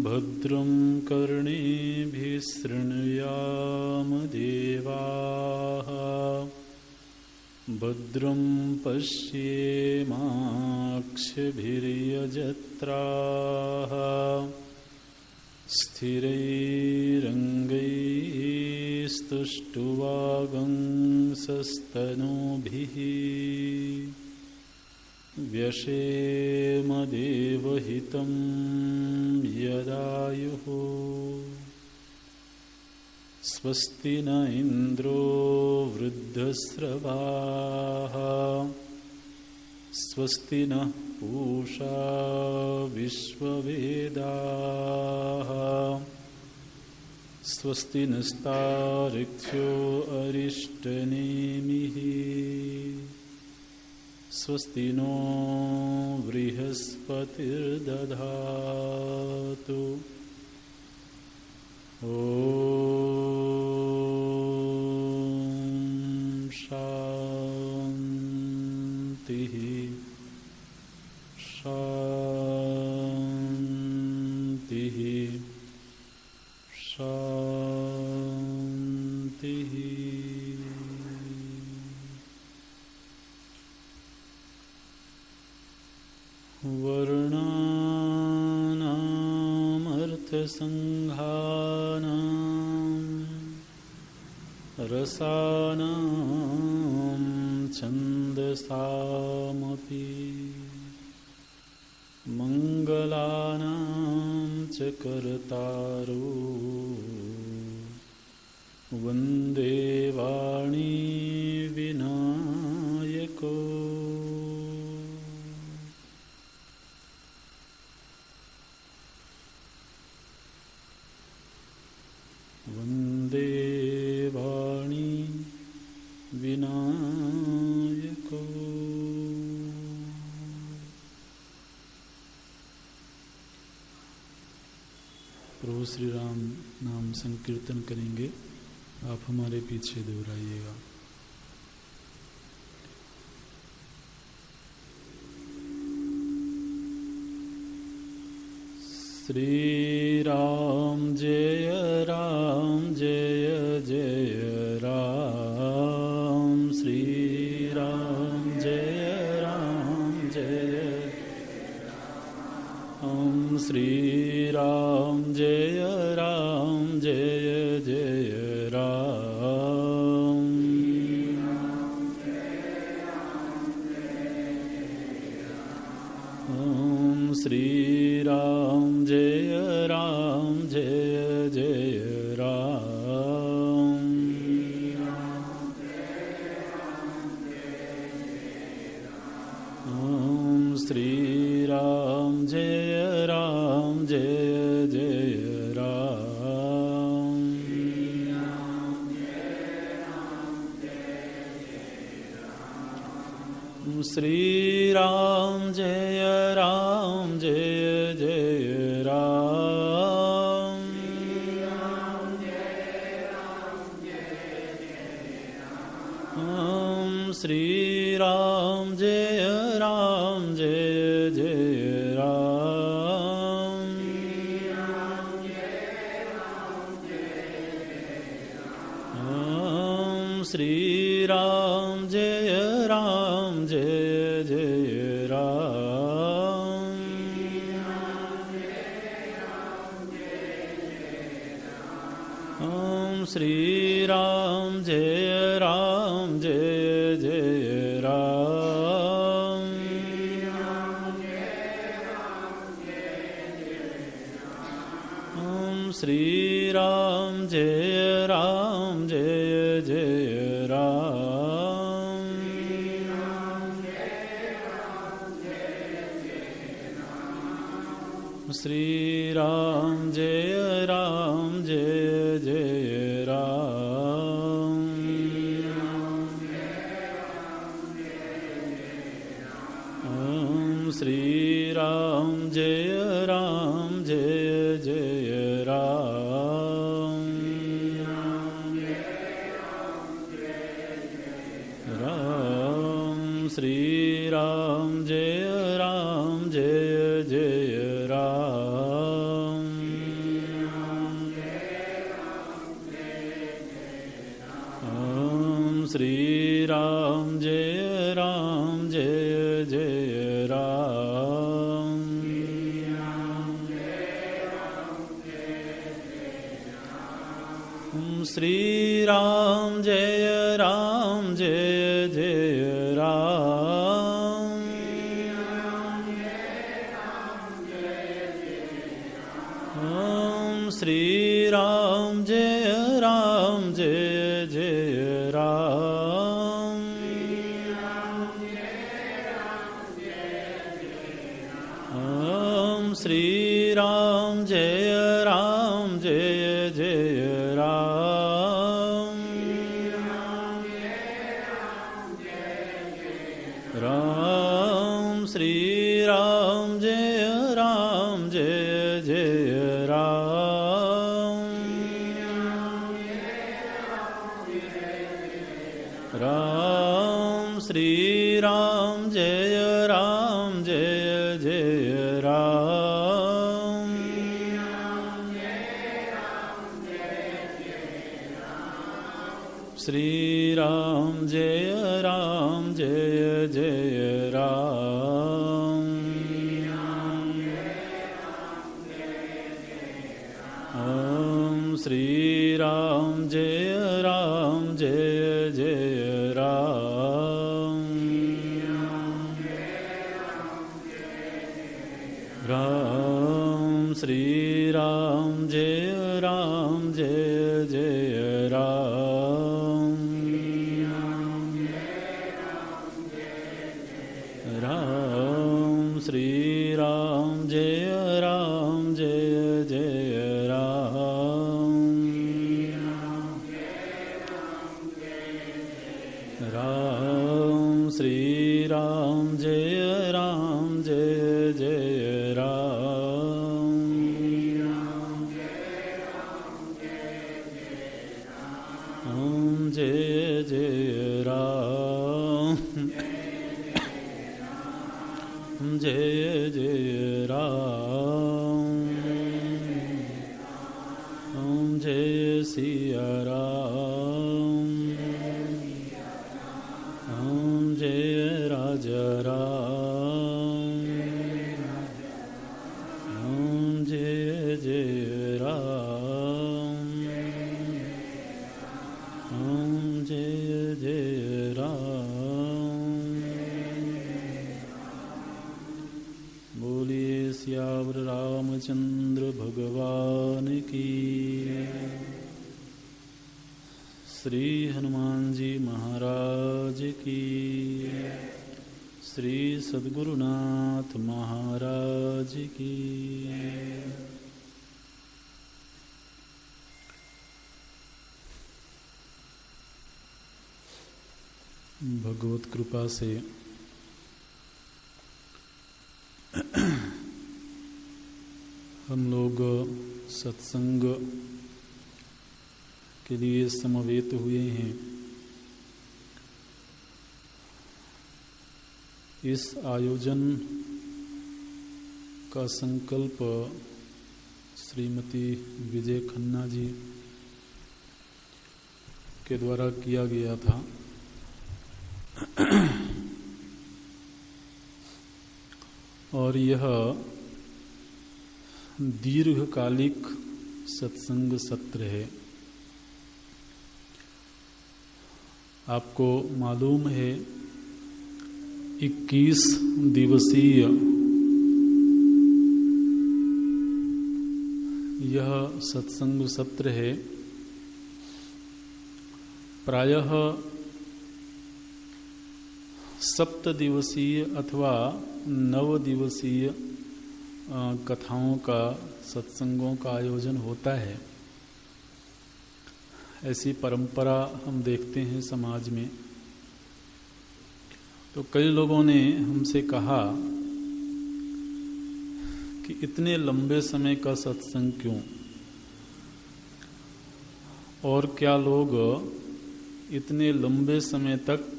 भद्रं कर्णेभिः शृणुयाम देवाः भद्रं पश्येमाक्षभिर्यजत्राः स्थिरैरङ्गैस्तुष्टुवागुंसस्तनूभिः व्यशेमदेवहितं यदायुः स्वस्ति न इन्द्रो वृद्धस्रवाः स्वस्ति नः पूषा विश्ववेदाः स्वस्ति नस्तार्क्ष्यो अरिष्टनेमिः स्वस्ति नो बृहस्पतिर्दधातु ॐ शान्तिः शान्तिः शान्तिः। वर्णानामर्थसङ्घानां रसानां छन्दसामपि मङ्गलानां च कर्तारो वन्दे वाणी विनायको। वन्दे वाणी विनायको। प्रभु श्री राम नाम संकीर्तन करेंगे, आप हमारे पीछे दोहराइएगा। श्री राम जय जय राम। श्री राम जय जय राम। श्री राम जय जय राम। श्री राम जय जय राम। श्री राम जय जय राम। श्री राम जय जय राम। श्री राम जय जय राम। श्री राम जय जय राम। श्री राम जय जय राम। श्री राम जय जय राम। श्री राम जय जय राम। ओम श्री राम जय जय राम। राम श्री राम जय जय राम। ओम श्री राम जय जय राम। श्री राम जय जय राम। ओम श्री राम जय जय राम। ओम श्री राम जय जय राम। राम श्री राम जय जय राम। राम श्री राम जय जय राम। श्री राम जय जय राम। ओम श्री राम जय जय राम। राम श्री राम जय जय राम। राम श्री राम जय जय राम। राम श्री राम जय जय राम। ओम जय जय राम। जय जय राम। ओम जय सिया राम। ओम जय राजा राम। ओम जय जय राम। ओम जय जय राम। बोलिए सियावर रामचंद्र भगवान की। श्री हनुमान जी महाराज की। श्री सद्गुरुनाथ महाराज की। भगवत कृपा से हम लोग सत्संग के लिए समवेत हुए हैं। इस आयोजन का संकल्प श्रीमती विजय खन्ना जी के द्वारा किया गया था। और यह दीर्घकालिक सत्संग सत्र है। आपको मालूम है 21 दिवसीय यह सत्संग सत्र है। प्रायः 7 दिवसीय अथवा 9 दिवसीय कथाओं का, सत्संगों का आयोजन होता है, ऐसी परंपरा हम देखते हैं समाज में। तो कई लोगों ने हमसे कहा कि इतने लंबे समय का सत्संग क्यों, और क्या लोग इतने लंबे समय तक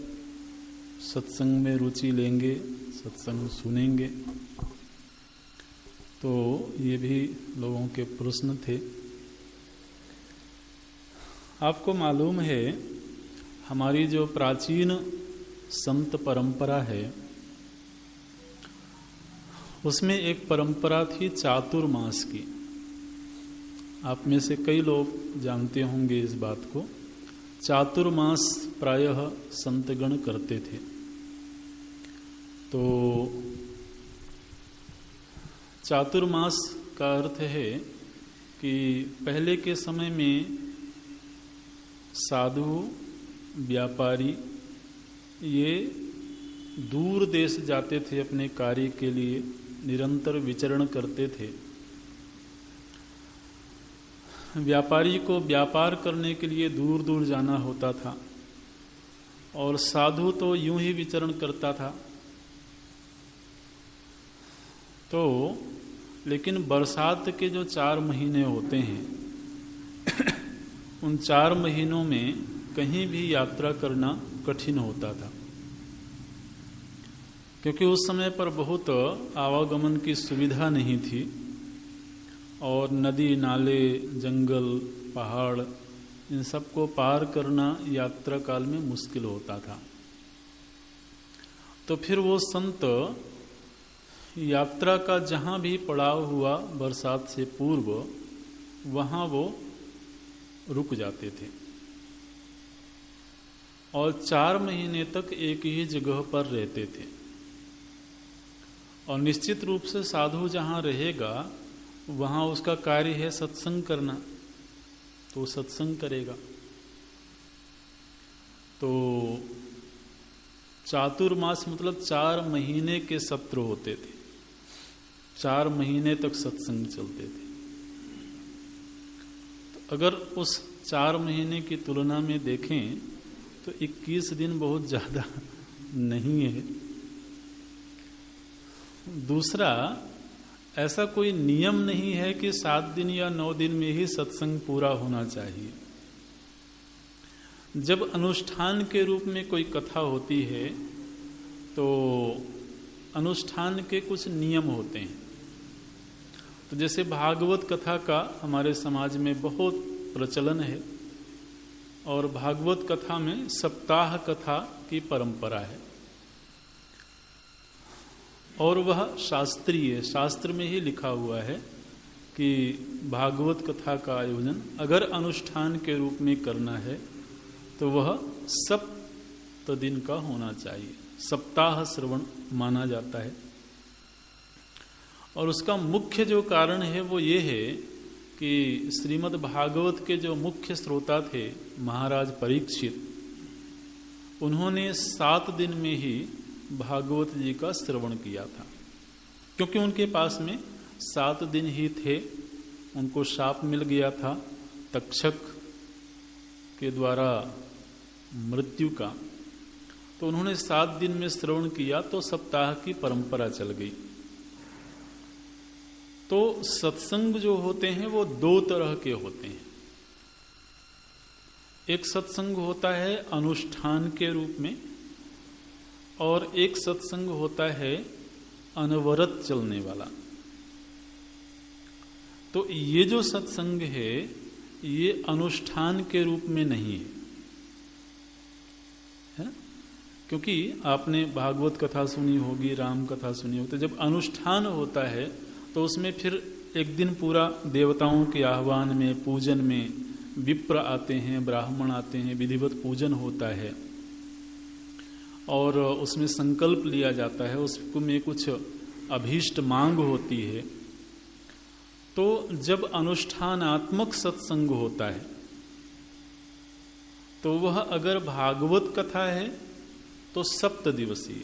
सत्संग में रुचि लेंगे, सत्संग सुनेंगे। तो ये भी लोगों के प्रश्न थे। आपको मालूम है, हमारी जो प्राचीन संत परंपरा है, उसमें एक परंपरा थी चातुर्मास की। आप में से कई लोग जानते होंगे इस बात को। चातुर्मास प्रायः संतगण करते थे। तो चातुर्मास का अर्थ है कि पहले के समय में साधु, व्यापारी ये दूर देश जाते थे, अपने कार्य के लिए निरंतर विचरण करते थे। व्यापारी को व्यापार करने के लिए दूर दूर जाना होता था, और साधु तो यूं ही विचरण करता था। तो लेकिन बरसात के जो 4 महीने होते हैं उन 4 महीनों में कहीं भी यात्रा करना कठिन होता था, क्योंकि उस समय पर बहुत आवागमन की सुविधा नहीं थी, और नदी, नाले, जंगल, पहाड़, इन सबको पार करना यात्रा काल में मुश्किल होता था। तो फिर वो संत यात्रा का जहाँ भी पड़ाव हुआ बरसात से पूर्व, वहाँ वो रुक जाते थे, और 4 महीने तक एक ही जगह पर रहते थे। और निश्चित रूप से साधु जहाँ रहेगा वहाँ उसका कार्य है सत्संग करना, तो सत्संग करेगा। तो चातुर्मास मतलब 4 महीने के सत्र होते थे, 4 महीने तक सत्संग चलते थे। तो अगर उस 4 महीने की तुलना में देखें तो 21 दिन बहुत ज़्यादा नहीं है। दूसरा, ऐसा कोई नियम नहीं है कि 7 दिन या 9 दिन में ही सत्संग पूरा होना चाहिए। जब अनुष्ठान के रूप में कोई कथा होती है तो अनुष्ठान के कुछ नियम होते हैं। तो जैसे भागवत कथा का हमारे समाज में बहुत प्रचलन है, और भागवत कथा में सप्ताह कथा की परंपरा है, और वह शास्त्रीय, शास्त्र में ही लिखा हुआ है कि भागवत कथा का आयोजन अगर अनुष्ठान के रूप में करना है तो वह 7 दिन का होना चाहिए। सप्ताह श्रवण माना जाता है। और उसका मुख्य जो कारण है वो ये है कि श्रीमद् भागवत के जो मुख्य श्रोता थे महाराज परीक्षित, उन्होंने 7 दिन में ही भागवत जी का श्रवण किया था, क्योंकि उनके पास में 7 दिन ही थे। उनको शाप मिल गया था तक्षक के द्वारा मृत्यु का, तो उन्होंने 7 दिन में श्रवण किया, तो सप्ताह की परंपरा चल गई। तो सत्संग जो होते हैं वो 2 तरह के होते हैं। एक सत्संग होता है अनुष्ठान के रूप में, और एक सत्संग होता है अनवरत चलने वाला। तो ये जो सत्संग है ये अनुष्ठान के रूप में नहीं है, क्योंकि आपने भागवत कथा सुनी होगी, राम कथा सुनी होगी। तो जब अनुष्ठान होता है तो उसमें फिर एक दिन पूरा देवताओं के आह्वान में, पूजन में विप्र आते हैं, ब्राह्मण आते हैं, विधिवत पूजन होता है, और उसमें संकल्प लिया जाता है, उसमें कुछ अभीष्ट मांग होती है। तो जब अनुष्ठानात्मक सत्संग होता है तो वह अगर भागवत कथा है तो 7 दिवसीय,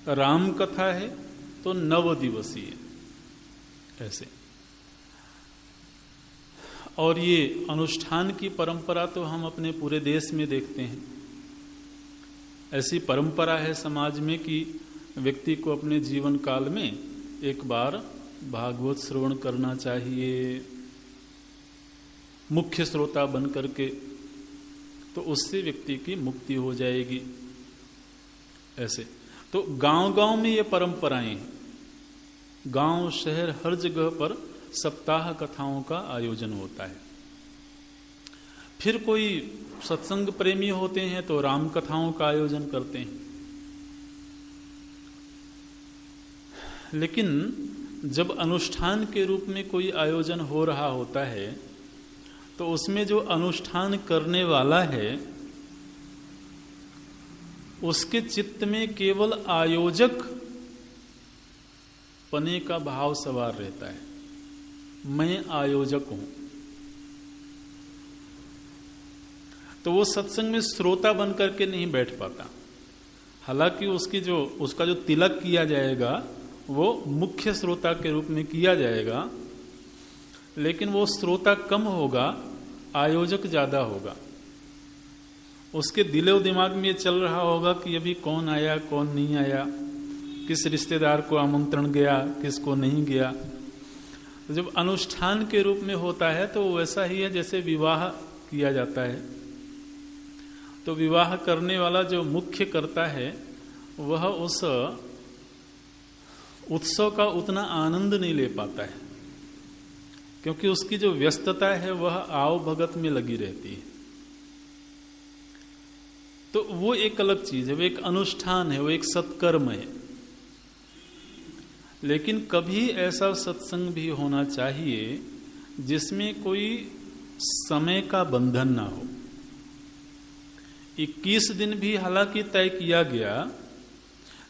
राम कथा है तो 9 दिवसीय, ऐसे। और ये अनुष्ठान की परंपरा तो हम अपने पूरे देश में देखते हैं। ऐसी परंपरा है समाज में कि व्यक्ति को अपने जीवन काल में एक बार भागवत श्रवण करना चाहिए, मुख्य श्रोता बन करके, तो उससे व्यक्ति की मुक्ति हो जाएगी। ऐसे तो गांव-गांव में ये परंपराएं हैं। गांव शहर हर जगह पर सप्ताह कथाओं का आयोजन होता है। फिर कोई सत्संग प्रेमी होते हैं तो राम कथाओं का आयोजन करते हैं। लेकिन जब अनुष्ठान के रूप में कोई आयोजन हो रहा होता है तो उसमें जो अनुष्ठान करने वाला है उसके चित्त में केवल आयोजक पने का भाव सवार रहता है। मैं आयोजक हूं। तो वो सत्संग में श्रोता बन करके नहीं बैठ पाता। हालांकि उसका जो तिलक किया जाएगा वो मुख्य श्रोता के रूप में किया जाएगा, लेकिन वो श्रोता कम होगा, आयोजक ज्यादा होगा। उसके दिलो दिमाग में ये चल रहा होगा कि अभी कौन आया कौन नहीं आया, किस रिश्तेदार को आमंत्रण गया किसको नहीं गया। तो जब अनुष्ठान के रूप में होता है तो वैसा ही है जैसे विवाह किया जाता है। तो विवाह करने वाला जो मुख्य करता है वह उस उत्सव का उतना आनंद नहीं ले पाता है, क्योंकि उसकी जो व्यस्तता है वह आव भगत में लगी रहती है। तो वो एक अलग चीज है, वो एक अनुष्ठान है, वो एक सत्कर्म है। लेकिन कभी ऐसा सत्संग भी होना चाहिए जिसमें कोई समय का बंधन ना हो। 21 दिन भी हालांकि तय किया गया,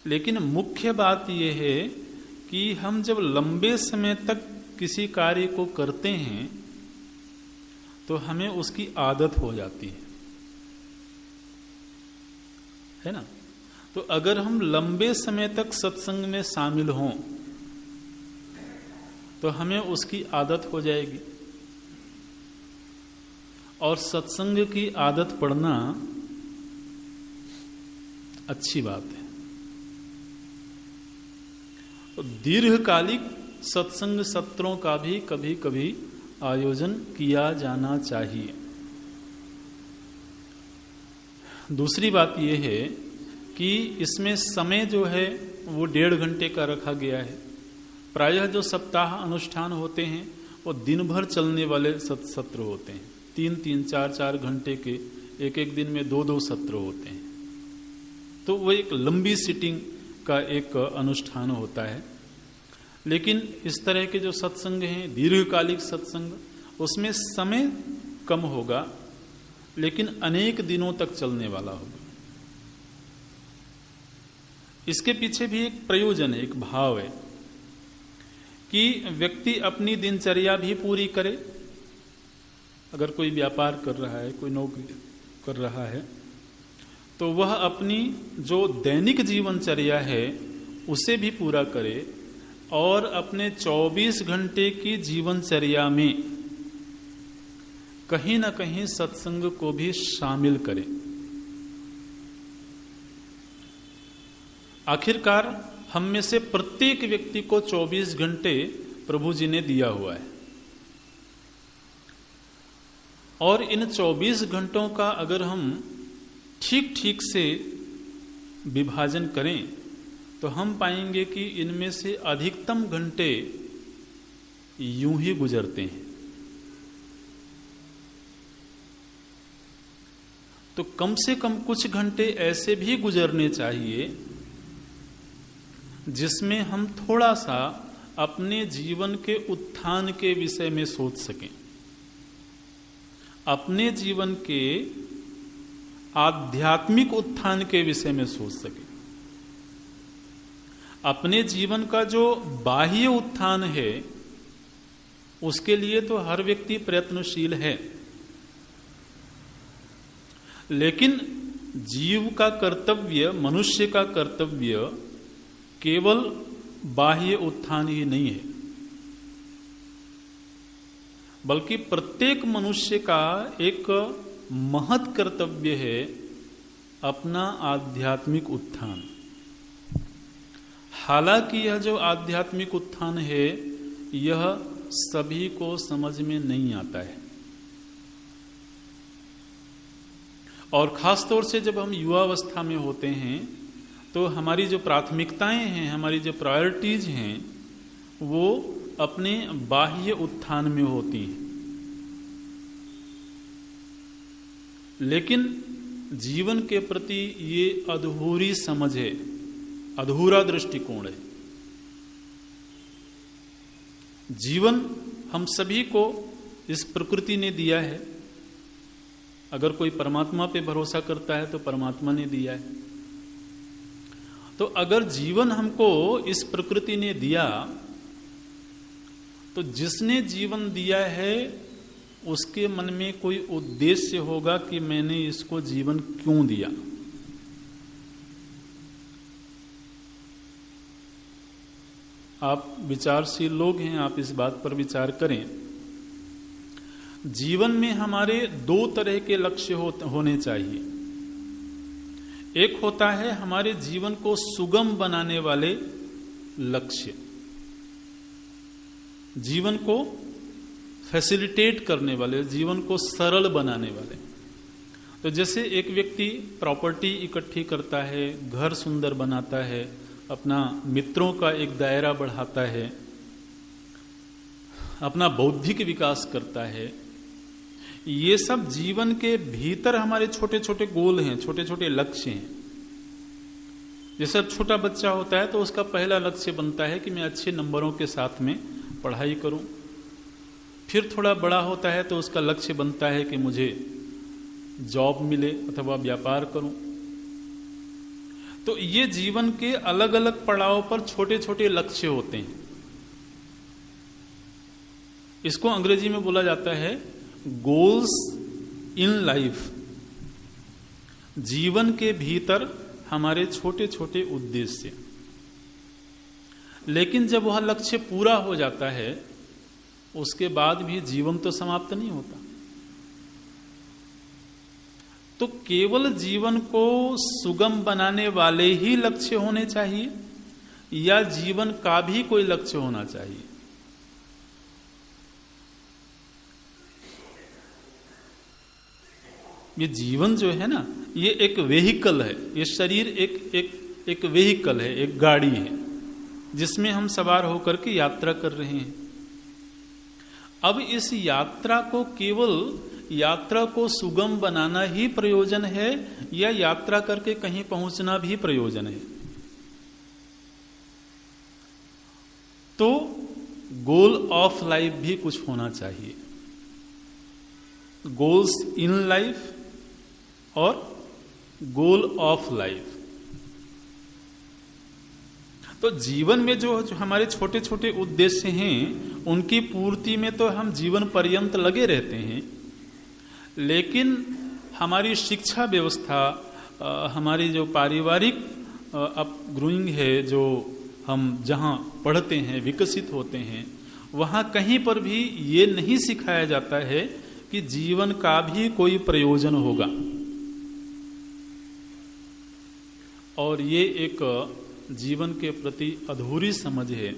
लेकिन मुख्य बात यह है कि हम जब लंबे समय तक किसी कार्य को करते हैं तो हमें उसकी आदत हो जाती है ना। तो अगर हम लंबे समय तक सत्संग में शामिल हों तो हमें उसकी आदत हो जाएगी। और सत्संग की आदत पड़ना अच्छी बात है। तो दीर्घकालिक सत्संग सत्रों का भी कभी कभी आयोजन किया जाना चाहिए। दूसरी बात यह है कि इसमें समय जो है वो 1.5 घंटे का रखा गया है। प्रायः जो सप्ताह अनुष्ठान होते हैं वो दिन भर चलने वाले सत्र होते हैं। 3-3, 4-4 घंटे के एक दिन में 2-2 सत्र होते हैं। तो वो एक लंबी सिटिंग का एक अनुष्ठान होता है। लेकिन इस तरह के जो सत्संग हैं, दीर्घकालिक सत्संग, उसमें समय कम होगा लेकिन अनेक दिनों तक चलने वाला होगा। इसके पीछे भी एक प्रयोजन है, एक भाव है कि व्यक्ति अपनी दिनचर्या भी पूरी करे। अगर कोई व्यापार कर रहा है, कोई नौकरी कर रहा है, तो वह अपनी जो दैनिक जीवनचर्या है उसे भी पूरा करे और अपने 24 घंटे की जीवनचर्या में कहीं ना कहीं सत्संग को भी शामिल करे। आखिरकार हम में से प्रत्येक व्यक्ति को 24 घंटे प्रभु जी ने दिया हुआ है, और इन 24 घंटों का अगर हम ठीक ठीक से विभाजन करें तो हम पाएंगे कि इनमें से अधिकतम घंटे यूं ही गुजरते हैं। तो कम से कम कुछ घंटे ऐसे भी गुजरने चाहिए जिसमें हम थोड़ा सा अपने जीवन के उत्थान के विषय में सोच सकें, अपने जीवन के आध्यात्मिक उत्थान के विषय में सोच सकें। अपने जीवन का जो बाह्य उत्थान है उसके लिए तो हर व्यक्ति प्रयत्नशील है, लेकिन जीव का कर्तव्य, मनुष्य का कर्तव्य केवल बाह्य उत्थान ही नहीं है। बल्कि प्रत्येक मनुष्य का एक महत् कर्तव्य है अपना आध्यात्मिक उत्थान। हालांकि यह जो आध्यात्मिक उत्थान है यह सभी को समझ में नहीं आता है, और खास तौर से जब हम युवावस्था में होते हैं तो हमारी जो प्राथमिकताएं हैं, हमारी जो प्रायोरिटीज हैं, वो अपने बाह्य उत्थान में होती हैं। लेकिन जीवन के प्रति ये अधूरी समझ है, अधूरा दृष्टिकोण है। जीवन हम सभी को इस प्रकृति ने दिया है। अगर कोई परमात्मा पे भरोसा करता है तो परमात्मा ने दिया है। तो अगर जीवन हमको इस प्रकृति ने दिया, तो जिसने जीवन दिया है उसके मन में कोई उद्देश्य होगा कि मैंने इसको जीवन क्यों दिया। आप विचारशील लोग हैं, आप इस बात पर विचार करें। जीवन में हमारे दो तरह के लक्ष्य होने चाहिए। एक होता है हमारे जीवन को सुगम बनाने वाले लक्ष्य, जीवन को फैसिलिटेट करने वाले, जीवन को सरल बनाने वाले। तो जैसे एक व्यक्ति प्रॉपर्टी इकट्ठी करता है, घर सुंदर बनाता है, अपना मित्रों का एक दायरा बढ़ाता है, अपना बौद्धिक विकास करता है, ये सब जीवन के भीतर हमारे छोटे छोटे गोल हैं, छोटे छोटे लक्ष्य हैं। जैसे छोटा बच्चा होता है तो उसका पहला लक्ष्य बनता है कि मैं अच्छे नंबरों के साथ में पढ़ाई करूं। फिर थोड़ा बड़ा होता है तो उसका लक्ष्य बनता है कि मुझे जॉब मिले अथवा व्यापार करूं। तो ये जीवन के अलग अलग पड़ाव पर छोटे छोटे लक्ष्य होते हैं। इसको अंग्रेजी में बोला जाता है गोल्स इन लाइफ। जीवन के भीतर हमारे छोटे छोटे उद्देश्य। लेकिन जब वह लक्ष्य पूरा हो जाता है उसके बाद भी जीवन तो समाप्त नहीं होता। तो केवल जीवन को सुगम बनाने वाले ही लक्ष्य होने चाहिए या जीवन का भी कोई लक्ष्य होना चाहिए? ये जीवन जो है ना, ये एक वेहिकल है। ये शरीर एक वेहिकल है, एक गाड़ी है जिसमें हम सवार होकर के यात्रा कर रहे हैं। अब इस यात्रा को केवल यात्रा को सुगम बनाना ही प्रयोजन है या यात्रा करके कहीं पहुंचना भी प्रयोजन है? तो गोल ऑफ लाइफ भी कुछ होना चाहिए। गोल्स इन लाइफ और गोल ऑफ लाइफ। तो जीवन में जो हमारे छोटे छोटे उद्देश्य हैं उनकी पूर्ति में तो हम जीवन पर्यंत लगे रहते हैं। लेकिन हमारी शिक्षा व्यवस्था, हमारी जो पारिवारिक अपग्रोइंग है, जो हम जहाँ पढ़ते हैं, विकसित होते हैं, वहाँ कहीं पर भी ये नहीं सिखाया जाता है कि जीवन का भी कोई प्रयोजन होगा। और ये एक जीवन के प्रति अधूरी समझ है।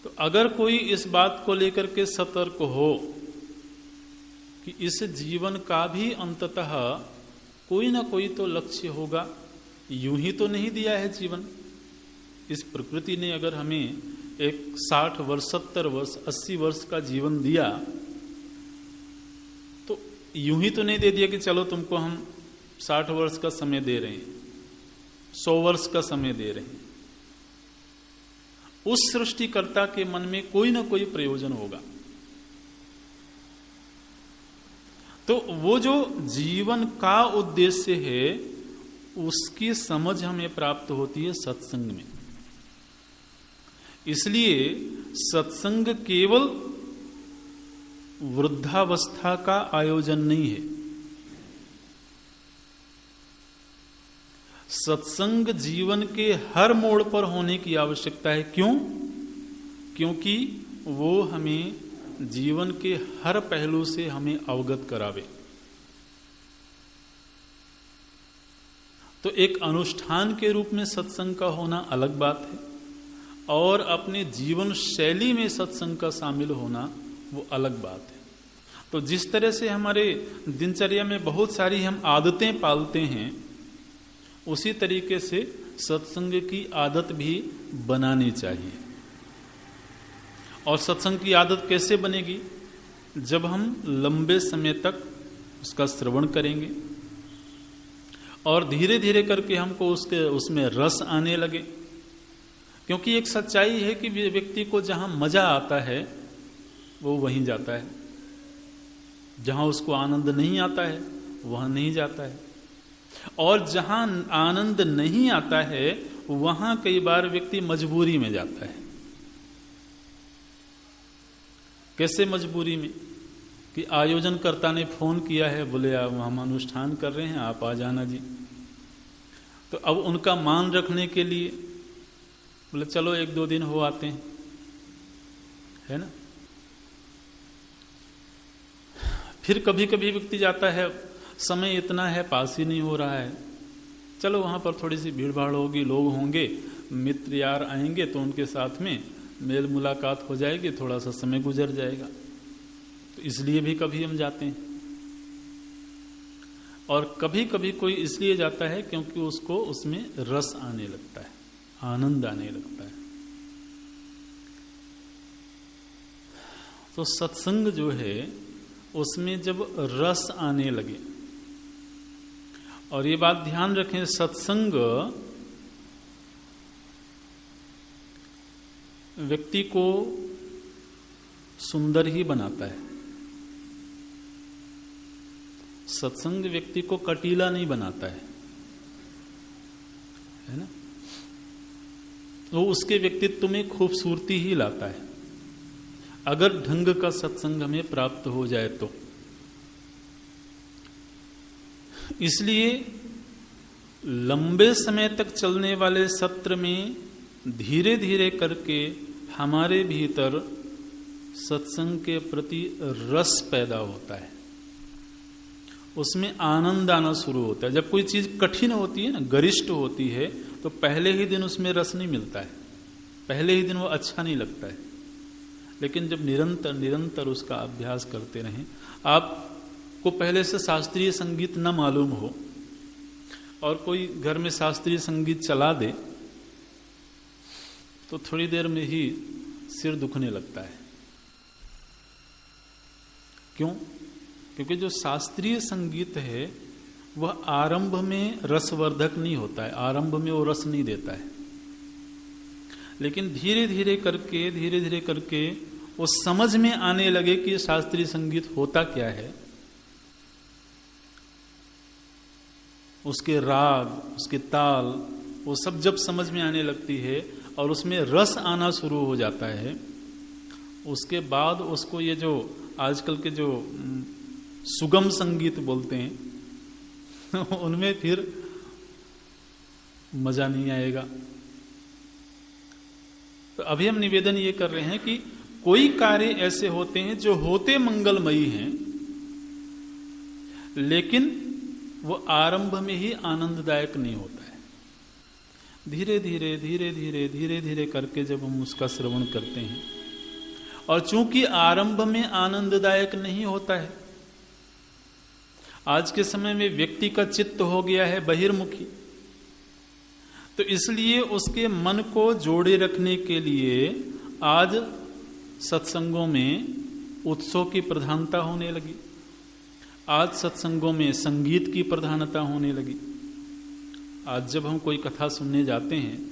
तो अगर कोई इस बात को लेकर के सतर्क हो कि इस जीवन का भी अंततः कोई ना कोई तो लक्ष्य होगा, यूं ही तो नहीं दिया है जीवन। इस प्रकृति ने अगर हमें एक 60 वर्ष, 70 वर्ष, 80 वर्ष का जीवन दिया तो यूं ही तो नहीं दे दिया कि चलो तुमको हम 60 वर्ष का समय दे रहे हैं, 100 वर्ष का समय दे रहे हैं। उस सृष्टिकर्ता के मन में कोई ना कोई प्रयोजन होगा। तो वो जो जीवन का उद्देश्य है उसकी समझ हमें प्राप्त होती है सत्संग में। इसलिए सत्संग केवल वृद्धावस्था का आयोजन नहीं है। सत्संग जीवन के हर मोड़ पर होने की आवश्यकता है। क्यों? क्योंकि वो हमें जीवन के हर पहलू से हमें अवगत करावे। तो एक अनुष्ठान के रूप में सत्संग का होना अलग बात है, और अपने जीवन शैली में सत्संग का शामिल होना वो अलग बात है। तो जिस तरह से हमारे दिनचर्या में बहुत सारी हम आदतें पालते हैं, उसी तरीके से सत्संग की आदत भी बनानी चाहिए। और सत्संग की आदत कैसे बनेगी? जब हम लंबे समय तक उसका श्रवण करेंगे और धीरे धीरे करके हमको उसमें रस आने लगे। क्योंकि एक सच्चाई है कि व्यक्ति को जहां मजा आता है वो वहीं जाता है, जहां उसको आनंद नहीं आता है वहां नहीं जाता है, और जहां आनंद नहीं आता है वहां कई बार व्यक्ति मजबूरी में जाता है। कैसे मजबूरी में? कि आयोजनकर्ता ने फोन किया है, बोले हम अनुष्ठान कर रहे हैं, आप आ जाना जी। तो अब उनका मान रखने के लिए बोले चलो 1-2 दिन हो आते हैं, है ना। फिर कभी कभी व्यक्ति जाता है, समय इतना है, पास ही नहीं हो रहा है, चलो वहां पर थोड़ी सी भीड़ भाड़ होगी, लोग होंगे, मित्र यार आएंगे तो उनके साथ में मेल मुलाकात हो जाएगी, थोड़ा सा समय गुजर जाएगा। तो इसलिए भी कभी हम जाते हैं। और कभी कभी कोई इसलिए जाता है क्योंकि उसको उसमें रस आने लगता है, आनंद आने लगता है। तो सत्संग जो है उसमें जब रस आने लगे, और ये बात ध्यान रखें, सत्संग व्यक्ति को सुंदर ही बनाता है। सत्संग व्यक्ति को कटीला नहीं बनाता है ना। वो उसके व्यक्तित्व में खूबसूरती ही लाता है, अगर ढंग का सत्संग हमें प्राप्त हो जाए तो। इसलिए लंबे समय तक चलने वाले सत्र में धीरे धीरे करके हमारे भीतर सत्संग के प्रति रस पैदा होता है, उसमें आनंद आना शुरू होता है। जब कोई चीज कठिन होती है ना, गरिष्ठ होती है, तो पहले ही दिन उसमें रस नहीं मिलता है, पहले ही दिन वो अच्छा नहीं लगता है। लेकिन जब निरंतर निरंतर उसका अभ्यास करते रहें, आपको पहले से शास्त्रीय संगीत न मालूम हो और कोई घर में शास्त्रीय संगीत चला दे तो थोड़ी देर में ही सिर दुखने लगता है। क्यों? क्योंकि जो शास्त्रीय संगीत है वह आरंभ में रसवर्धक नहीं होता है, आरंभ में वो रस नहीं देता है। लेकिन धीरे धीरे करके वो समझ में आने लगे कि शास्त्रीय संगीत होता क्या है, उसके राग, उसके ताल, वो सब जब समझ में आने लगती है और उसमें रस आना शुरू हो जाता है, उसके बाद उसको ये जो आजकल के जो सुगम संगीत बोलते हैं उनमें फिर मजा नहीं आएगा। तो अभी हम निवेदन ये कर रहे हैं कि कोई कार्य ऐसे होते हैं जो होते मंगलमयी हैं, लेकिन वो आरंभ में ही आनंददायक नहीं होता है। धीरे धीरे करके जब हम उसका श्रवण करते हैं, और चूंकि आरंभ में आनंददायक नहीं होता है, आज के समय में व्यक्ति का चित्त हो गया है बहिर्मुखी, तो इसलिए उसके मन को जोड़े रखने के लिए आज सत्संगों में उत्सव की प्रधानता होने लगी, आज सत्संगों में संगीत की प्रधानता होने लगी। आज जब हम कोई कथा सुनने जाते हैं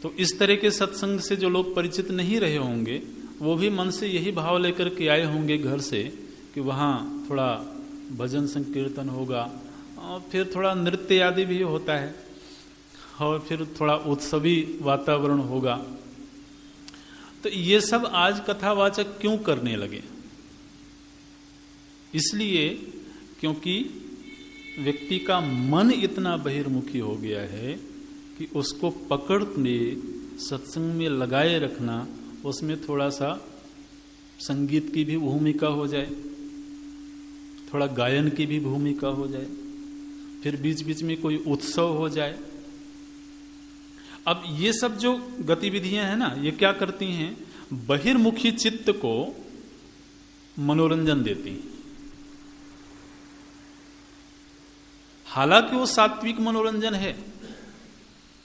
तो इस तरह के सत्संग से जो लोग परिचित नहीं रहे होंगे, वो भी मन से यही भाव लेकर के आए होंगे घर से कि वहाँ थोड़ा भजन संकीर्तन होगा और फिर थोड़ा नृत्य आदि भी होता है और फिर थोड़ा उत्सवी वातावरण होगा। तो ये सब आज कथावाचक क्यों करने लगे? इसलिए क्योंकि व्यक्ति का मन इतना बहिर्मुखी हो गया है कि उसको पकड़ के सत्संग में लगाए रखना उसमें थोड़ा सा संगीत की भी भूमिका हो जाए, थोड़ा गायन की भी भूमिका हो जाए, फिर बीच बीच में कोई उत्सव हो जाए। अब ये सब जो गतिविधियां हैं ना, ये क्या करती हैं, बहिर्मुखी चित्त को मनोरंजन देती हैं। हालांकि वो सात्विक मनोरंजन है,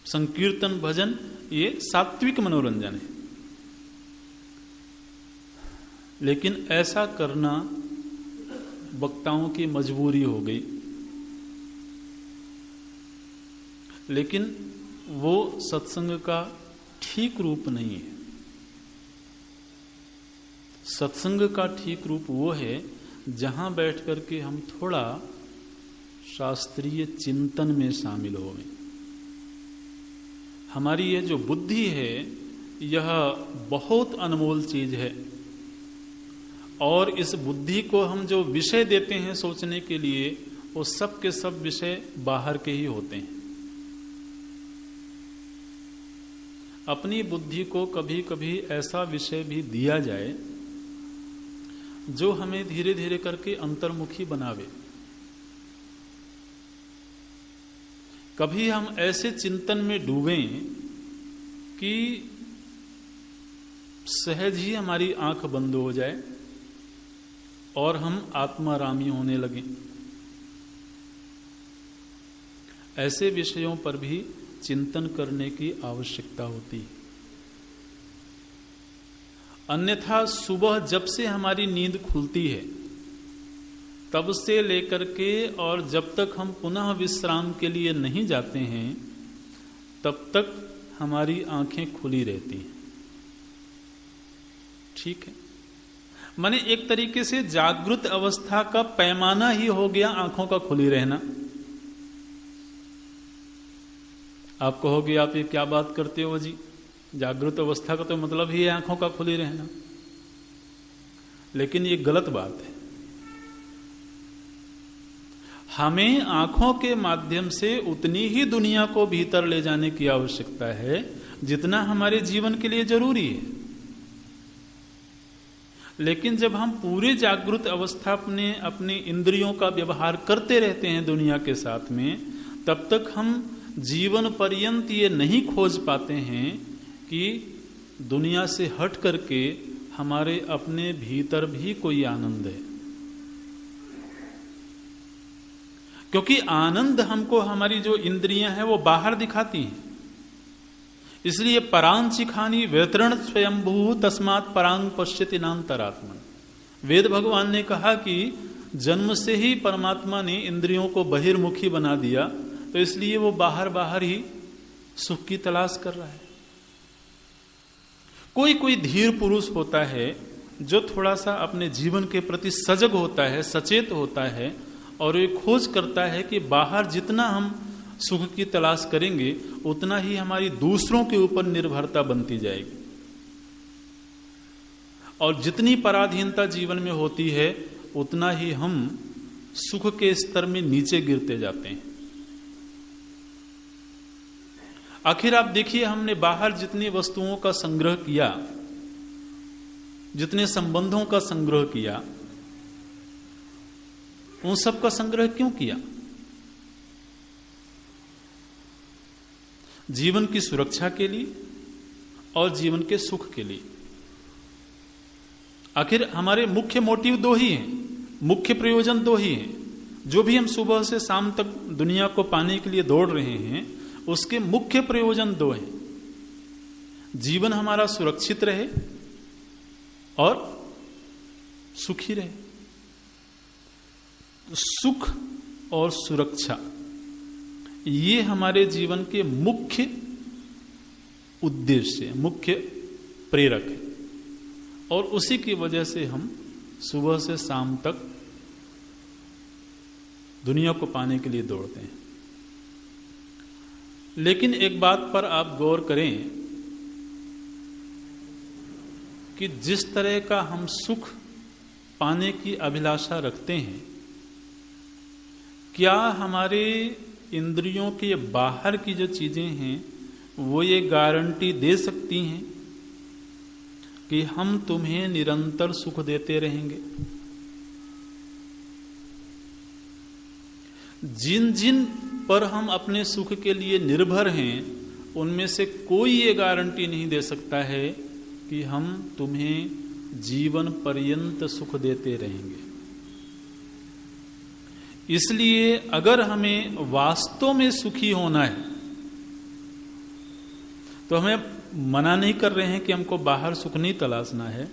संकीर्तन भजन ये सात्विक मनोरंजन है, लेकिन ऐसा करना वक्ताओं की मजबूरी हो गई। लेकिन वो सत्संग का ठीक रूप नहीं है। सत्संग का ठीक रूप वो है जहां बैठ करके हम थोड़ा शास्त्रीय चिंतन में शामिल होवें। हमारी ये जो बुद्धि है यह बहुत अनमोल चीज है, और इस बुद्धि को हम जो विषय देते हैं सोचने के लिए, वो सब के सब विषय बाहर के ही होते हैं। अपनी बुद्धि को कभी कभी ऐसा विषय भी दिया जाए जो हमें धीरे धीरे करके अंतर्मुखी बनावे। कभी हम ऐसे चिंतन में डूबें कि सहज ही हमारी आंख बंद हो जाए और हम आत्मारामी होने लगें। ऐसे विषयों पर भी चिंतन करने की आवश्यकता होती है। अन्यथा सुबह जब से हमारी नींद खुलती है तब से लेकर के और जब तक हम पुनः विश्राम के लिए नहीं जाते हैं तब तक हमारी आंखें खुली रहती हैं। ठीक है, माने एक तरीके से जागृत अवस्था का पैमाना ही हो गया आंखों का खुली रहना। आप कहोगे आप ये क्या बात करते हो जी, जागृत अवस्था का तो मतलब ही है आंखों का खुली रहना। लेकिन ये गलत बात है। हमें आंखों के माध्यम से उतनी ही दुनिया को भीतर ले जाने की आवश्यकता है जितना हमारे जीवन के लिए जरूरी है। लेकिन जब हम पूरे जागृत अवस्था में अपने इंद्रियों का व्यवहार करते रहते हैं दुनिया के साथ में, तब तक हम जीवन पर्यंत ये नहीं खोज पाते हैं कि दुनिया से हट करके हमारे अपने भीतर भी कोई आनंद है। क्योंकि आनंद हमको हमारी जो इंद्रियां हैं वो बाहर दिखाती हैं। इसलिए परांचिखानी व्यतरण स्वयंभू तस्मात् परांग पश्यति नान्तरात्मन। वेद भगवान ने कहा कि जन्म से ही परमात्मा ने इंद्रियों को बहिर्मुखी बना दिया, तो इसलिए वो बाहर बाहर ही सुख की तलाश कर रहा है। कोई कोई धीर पुरुष होता है जो थोड़ा सा अपने जीवन के प्रति सजग होता है, सचेत होता है, और ये खोज करता है कि बाहर जितना हम सुख की तलाश करेंगे उतना ही हमारी दूसरों के ऊपर निर्भरता बनती जाएगी, और जितनी पराधीनता जीवन में होती है उतना ही हम सुख के स्तर में नीचे गिरते जाते हैं। आखिर आप देखिए, हमने बाहर जितनी वस्तुओं का संग्रह किया, जितने संबंधों का संग्रह किया, उन सब का संग्रह क्यों किया? जीवन की सुरक्षा के लिए और जीवन के सुख के लिए। आखिर हमारे मुख्य मोटिव दो ही हैं, मुख्य प्रयोजन दो ही हैं। जो भी हम सुबह से शाम तक दुनिया को पाने के लिए दौड़ रहे हैं, उसके मुख्य प्रयोजन दो हैं। जीवन हमारा सुरक्षित रहे और सुखी रहे। सुख और सुरक्षा ये हमारे जीवन के मुख्य उद्देश्य, मुख्य प्रेरक है, और उसी की वजह से हम सुबह से शाम तक दुनिया को पाने के लिए दौड़ते हैं। लेकिन एक बात पर आप गौर करें कि जिस तरह का हम सुख पाने की अभिलाषा रखते हैं, क्या हमारे इंद्रियों के बाहर की जो चीजें हैं वो ये गारंटी दे सकती हैं कि हम तुम्हें निरंतर सुख देते रहेंगे। जिन जिन पर हम अपने सुख के लिए निर्भर हैं उनमें से कोई ये गारंटी नहीं दे सकता है कि हम तुम्हें जीवन पर्यंत सुख देते रहेंगे। इसलिए अगर हमें वास्तव में सुखी होना है तो हमें मना नहीं कर रहे हैं कि हमको बाहर सुख नहीं तलाशना है,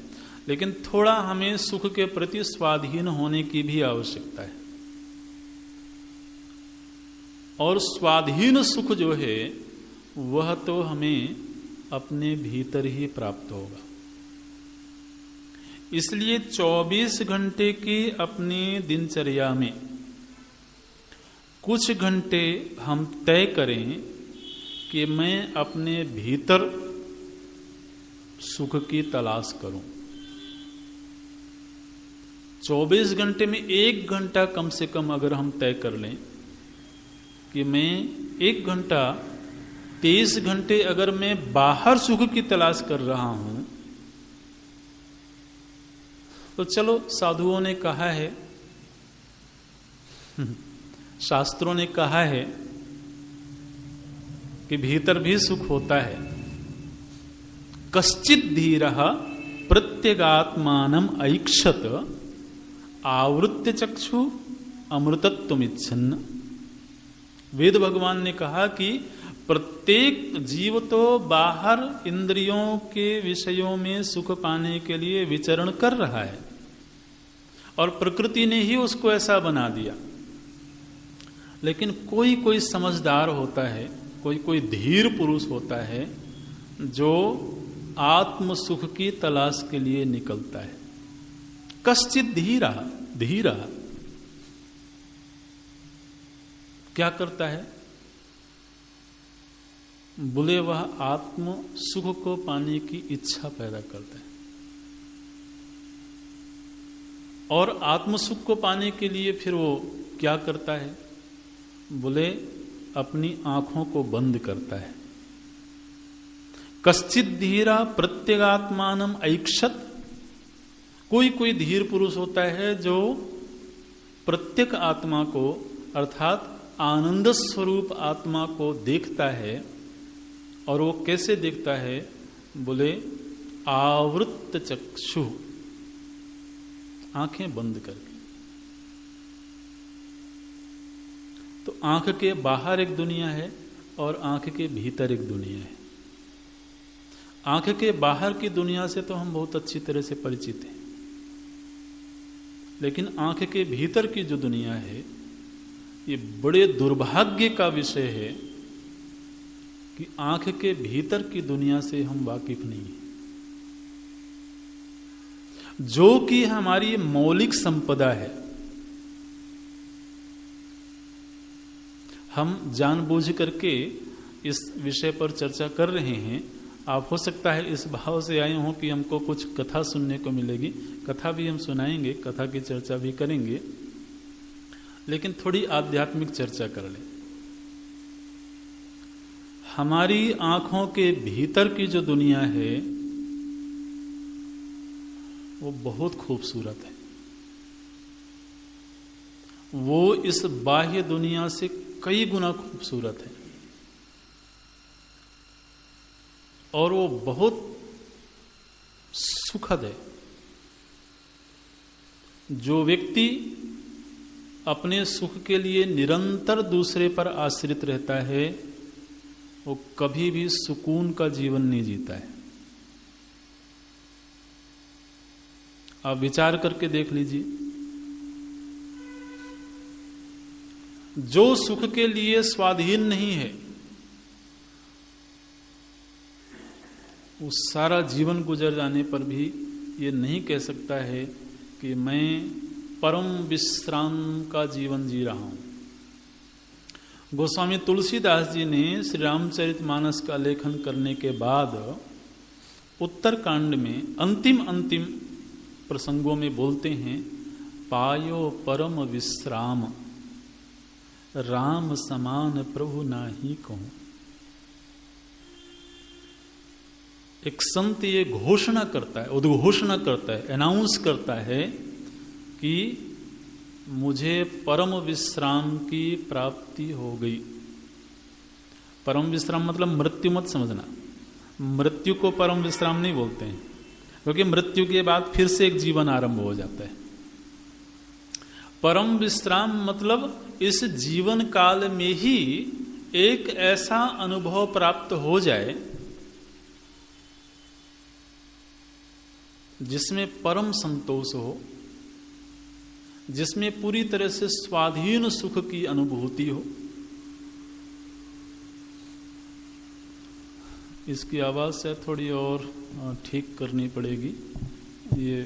लेकिन थोड़ा हमें सुख के प्रति स्वाधीन होने की भी आवश्यकता है। और स्वाधीन सुख जो है वह तो हमें अपने भीतर ही प्राप्त होगा। इसलिए 24 घंटे की अपनी दिनचर्या में कुछ घंटे हम तय करें कि मैं अपने भीतर सुख की तलाश करूं। 24 घंटे में 1 घंटा कम से कम अगर हम तय कर लें कि मैं 1 घंटा 23 घंटे अगर मैं बाहर सुख की तलाश कर रहा हूं, तो चलो साधुओं ने कहा है, शास्त्रों ने कहा है कि भीतर भी सुख होता है। कश्चित धीरः प्रत्यगात्मानम् ऐक्षत आवृत्य चक्षु अमृतत्वमिच्छन्न। वेद भगवान ने कहा कि प्रत्येक जीव तो बाहर इंद्रियों के विषयों में सुख पाने के लिए विचरण कर रहा है और प्रकृति ने ही उसको ऐसा बना दिया। लेकिन कोई कोई समझदार होता है, कोई कोई धीर पुरुष होता है जो आत्म सुख की तलाश के लिए निकलता है। कश्चित धीरा, धीरा क्या करता है? बोले वह आत्म सुख को पाने की इच्छा पैदा करता है और आत्म सुख को पाने के लिए फिर वो क्या करता है? बोले अपनी आंखों को बंद करता है। कश्चित धीरा प्रत्यगात्मानम ऐक्षत। कोई कोई धीर पुरुष होता है जो प्रत्येक आत्मा को अर्थात आनंद स्वरूप आत्मा को देखता है। और वो कैसे देखता है? बोले आवृत्त चक्षु, आंखें बंद करके। तो आंख के बाहर एक दुनिया है और आंख के भीतर एक दुनिया है। आंख के बाहर की दुनिया से तो हम बहुत अच्छी तरह से परिचित हैं, लेकिन आंख के भीतर की जो दुनिया है ये बड़े दुर्भाग्य का विषय है कि आंख के भीतर की दुनिया से हम वाकिफ नहीं हैं, जो कि हमारी मौलिक संपदा है। हम जानबूझ करके इस विषय पर चर्चा कर रहे हैं। आप हो सकता है इस भाव से आए हों कि हमको कुछ कथा सुनने को मिलेगी। कथा भी हम सुनाएंगे, कथा की चर्चा भी करेंगे, लेकिन थोड़ी आध्यात्मिक चर्चा कर लें। हमारी आंखों के भीतर की जो दुनिया है वो बहुत खूबसूरत है। वो इस बाह्य दुनिया से कई गुना खूबसूरत है और वो बहुत सुखद है। जो व्यक्ति अपने सुख के लिए निरंतर दूसरे पर आश्रित रहता है वो कभी भी सुकून का जीवन नहीं जीता है। आप विचार करके देख लीजिए, जो सुख के लिए स्वाधीन नहीं है वो सारा जीवन गुजर जाने पर भी ये नहीं कह सकता है कि मैं परम विश्राम का जीवन जी रहा हूं। गोस्वामी तुलसीदास जी ने श्री रामचरितमानस का लेखन करने के बाद उत्तरकांड में अंतिम प्रसंगों में बोलते हैं, पायो परम विश्राम राम समान प्रभु नाही कहूं। एक संत ये घोषणा करता है, उद्घोषणा करता है, अनाउंस करता है कि मुझे परम विश्राम की प्राप्ति हो गई। परम विश्राम मतलब मृत्यु मत समझना, मृत्यु को परम विश्राम नहीं बोलते हैं, क्योंकि मृत्यु के बाद फिर से एक जीवन आरंभ हो जाता है। परम विश्राम मतलब इस जीवन काल में ही एक ऐसा अनुभव प्राप्त हो जाए जिसमें परम संतोष हो, जिसमें पूरी तरह से स्वाधीन सुख की अनुभूति हो। इसकी आवाज से थोड़ी और ठीक करनी पड़ेगी। ये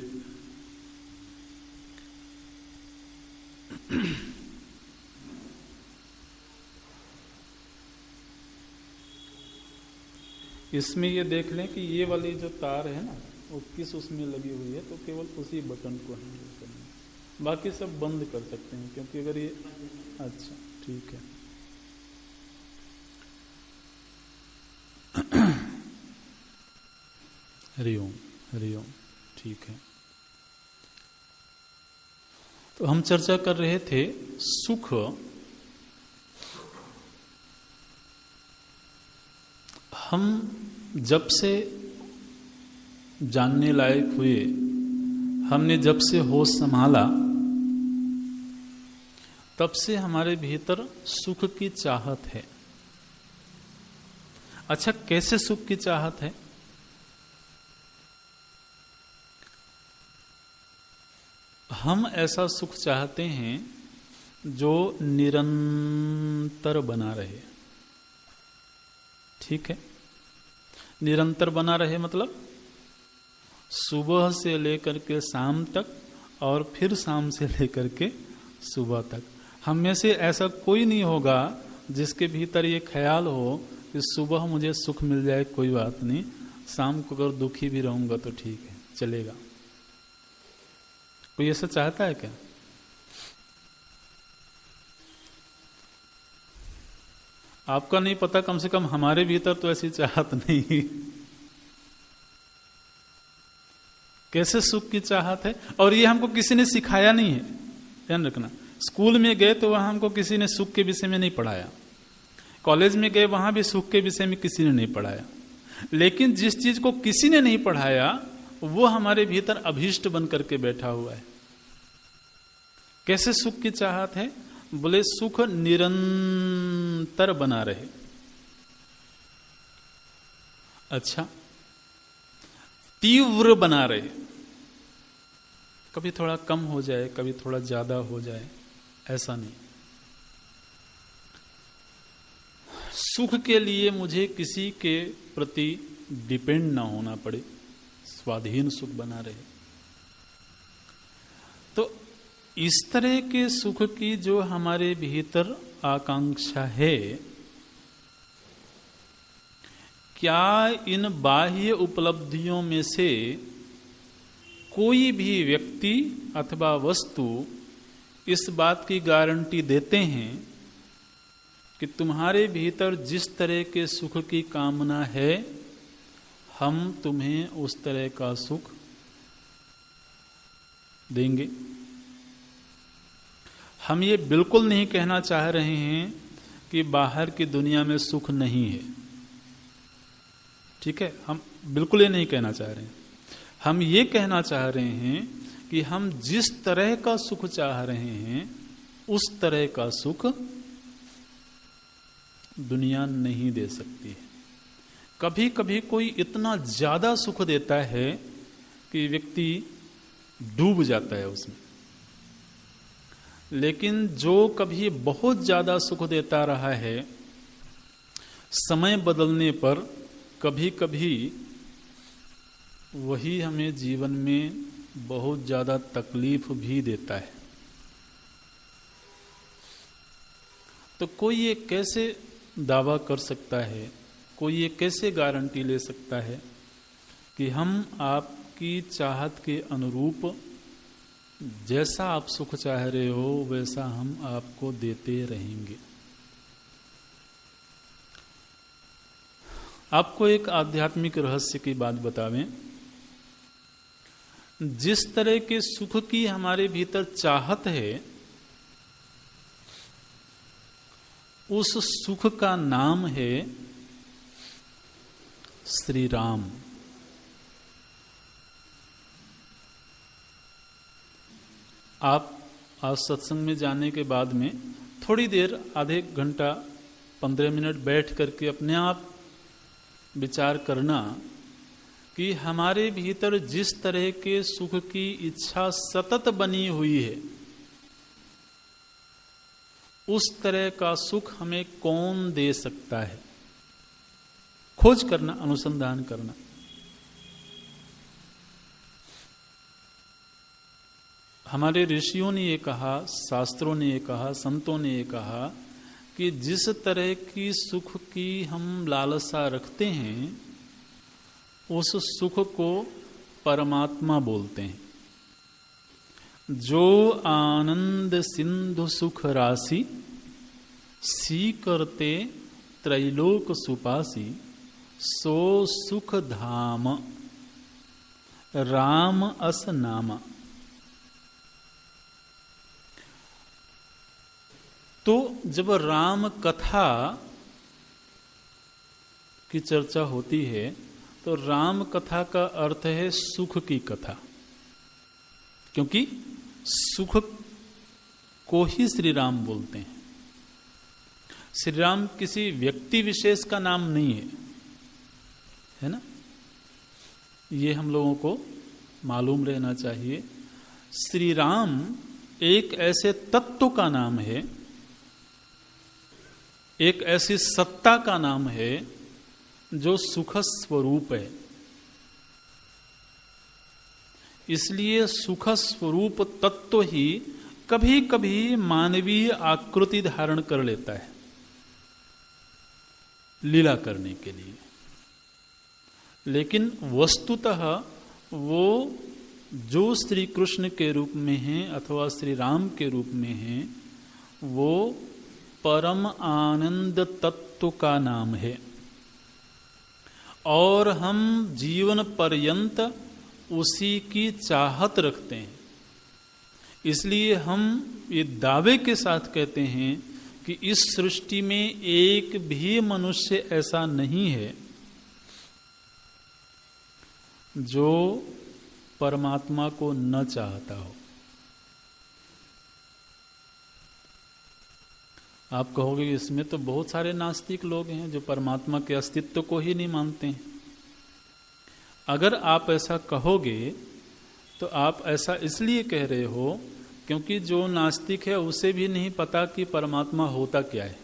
इसमें ये देख लें कि ये वाली जो तार है ना वो किस उसमें लगी हुई है, तो केवल उसी बटन को हैंडल करना है, बाकी सब बंद कर सकते हैं, क्योंकि अगर ये अच्छा ठीक है। हरिओम हरिओम, ठीक है। तो हम चर्चा कर रहे थे सुख हम जब से जानने लायक हुए, हमने जब से होश संभाला, तब से हमारे भीतर सुख की चाहत है। अच्छा, कैसे सुख की चाहत है? हम ऐसा सुख चाहते हैं जो निरंतर बना रहे। ठीक है, निरंतर बना रहे मतलब सुबह से लेकर के शाम तक और फिर शाम से लेकर के सुबह तक। हम में से ऐसा कोई नहीं होगा जिसके भीतर ये ख्याल हो कि सुबह मुझे सुख मिल जाए कोई बात नहीं, शाम को अगर दुखी भी रहूंगा तो ठीक है, चलेगा। कोई ऐसा चाहता है क्या? आपका नहीं पता, कम से कम हमारे भीतर तो ऐसी चाहत नहीं। कैसे सुख की चाहत है? और ये हमको किसी ने सिखाया नहीं है, ध्यान रखना। स्कूल में गए तो वहां हमको किसी ने सुख के विषय में नहीं पढ़ाया, कॉलेज में गए वहां भी सुख के विषय में किसी ने नहीं पढ़ाया। लेकिन जिस चीज को किसी ने नहीं पढ़ाया वो हमारे भीतर अभीष्ट बन करके बैठा हुआ है। कैसे सुख की चाहत है? बोले सुख निरंतर बना रहे। अच्छा, तीव्र बना रहे, कभी थोड़ा कम हो जाए, कभी थोड़ा ज्यादा हो जाए, ऐसा नहीं। सुख के लिए मुझे किसी के प्रति डिपेंड ना होना पड़े, स्वाधीन सुख बना रहे। तो इस तरह के सुख की जो हमारे भीतर आकांक्षा है, क्या इन बाह्य उपलब्धियों में से कोई भी व्यक्ति अथवा वस्तु इस बात की गारंटी देते हैं कि तुम्हारे भीतर जिस तरह के सुख की कामना है हम तुम्हें उस तरह का सुख देंगे? हम ये बिल्कुल नहीं कहना चाह रहे हैं कि बाहर की दुनिया में सुख नहीं है, ठीक है, हम बिल्कुल ये नहीं कहना चाह रहे हैं। हम ये कहना चाह रहे हैं कि हम जिस तरह का सुख चाह रहे हैं उस तरह का सुख दुनिया नहीं दे सकती है। कभी कभी कोई इतना ज्यादा सुख देता है कि व्यक्ति डूब जाता है उसमें, लेकिन जो कभी बहुत ज्यादा सुख देता रहा है, समय बदलने पर कभी कभी वही हमें जीवन में बहुत ज्यादा तकलीफ भी देता है। तो कोई ये कैसे दावा कर सकता है, कोई ये कैसे गारंटी ले सकता है कि हम आपकी चाहत के अनुरूप जैसा आप सुख चाह रहे हो वैसा हम आपको देते रहेंगे? आपको एक आध्यात्मिक रहस्य की बात बतावें। जिस तरह के सुख की हमारे भीतर चाहत है, उस सुख का नाम है श्री राम। आप आज सत्संग में जाने के बाद में थोड़ी देर, आधे घंटा 15 मिनट बैठ करके अपने आप विचार करना कि हमारे भीतर जिस तरह के सुख की इच्छा सतत बनी हुई है, उस तरह का सुख हमें कौन दे सकता है। खोज करना, अनुसंधान करना। हमारे ऋषियों ने ये कहा, शास्त्रों ने ये कहा, संतों ने ये कहा कि जिस तरह की सुख की हम लालसा रखते हैं, उस सुख को परमात्मा बोलते हैं। जो आनंद सिंधु सुख राशि, सी करते त्रैलोक सुपासी, सो सुख धाम राम अस नामा। तो जब राम कथा की चर्चा होती है, तो राम कथा का अर्थ है सुख की कथा, क्योंकि सुख को ही श्री राम बोलते हैं। श्री राम किसी व्यक्ति विशेष का नाम नहीं है ना? ये हम लोगों को मालूम रहना चाहिए। श्री राम एक ऐसे तत्व का नाम है, एक ऐसी सत्ता का नाम है जो सुख स्वरूप है। इसलिए सुख स्वरूप तत्व ही कभी कभी मानवीय आकृति धारण कर लेता है लीला करने के लिए, लेकिन वस्तुतः वो जो श्री कृष्ण के रूप में है अथवा श्री राम के रूप में है, वो परम आनंद तत्व का नाम है। और हम जीवन पर्यंत उसी की चाहत रखते हैं। इसलिए हम ये दावे के साथ कहते हैं कि इस सृष्टि में एक भी मनुष्य ऐसा नहीं है जो परमात्मा को न चाहता हो। आप कहोगे कि इसमें तो बहुत सारे नास्तिक लोग हैं जो परमात्मा के अस्तित्व को ही नहीं मानते हैं। अगर आप ऐसा कहोगे तो आप ऐसा इसलिए कह रहे हो क्योंकि जो नास्तिक है उसे भी नहीं पता कि परमात्मा होता क्या है,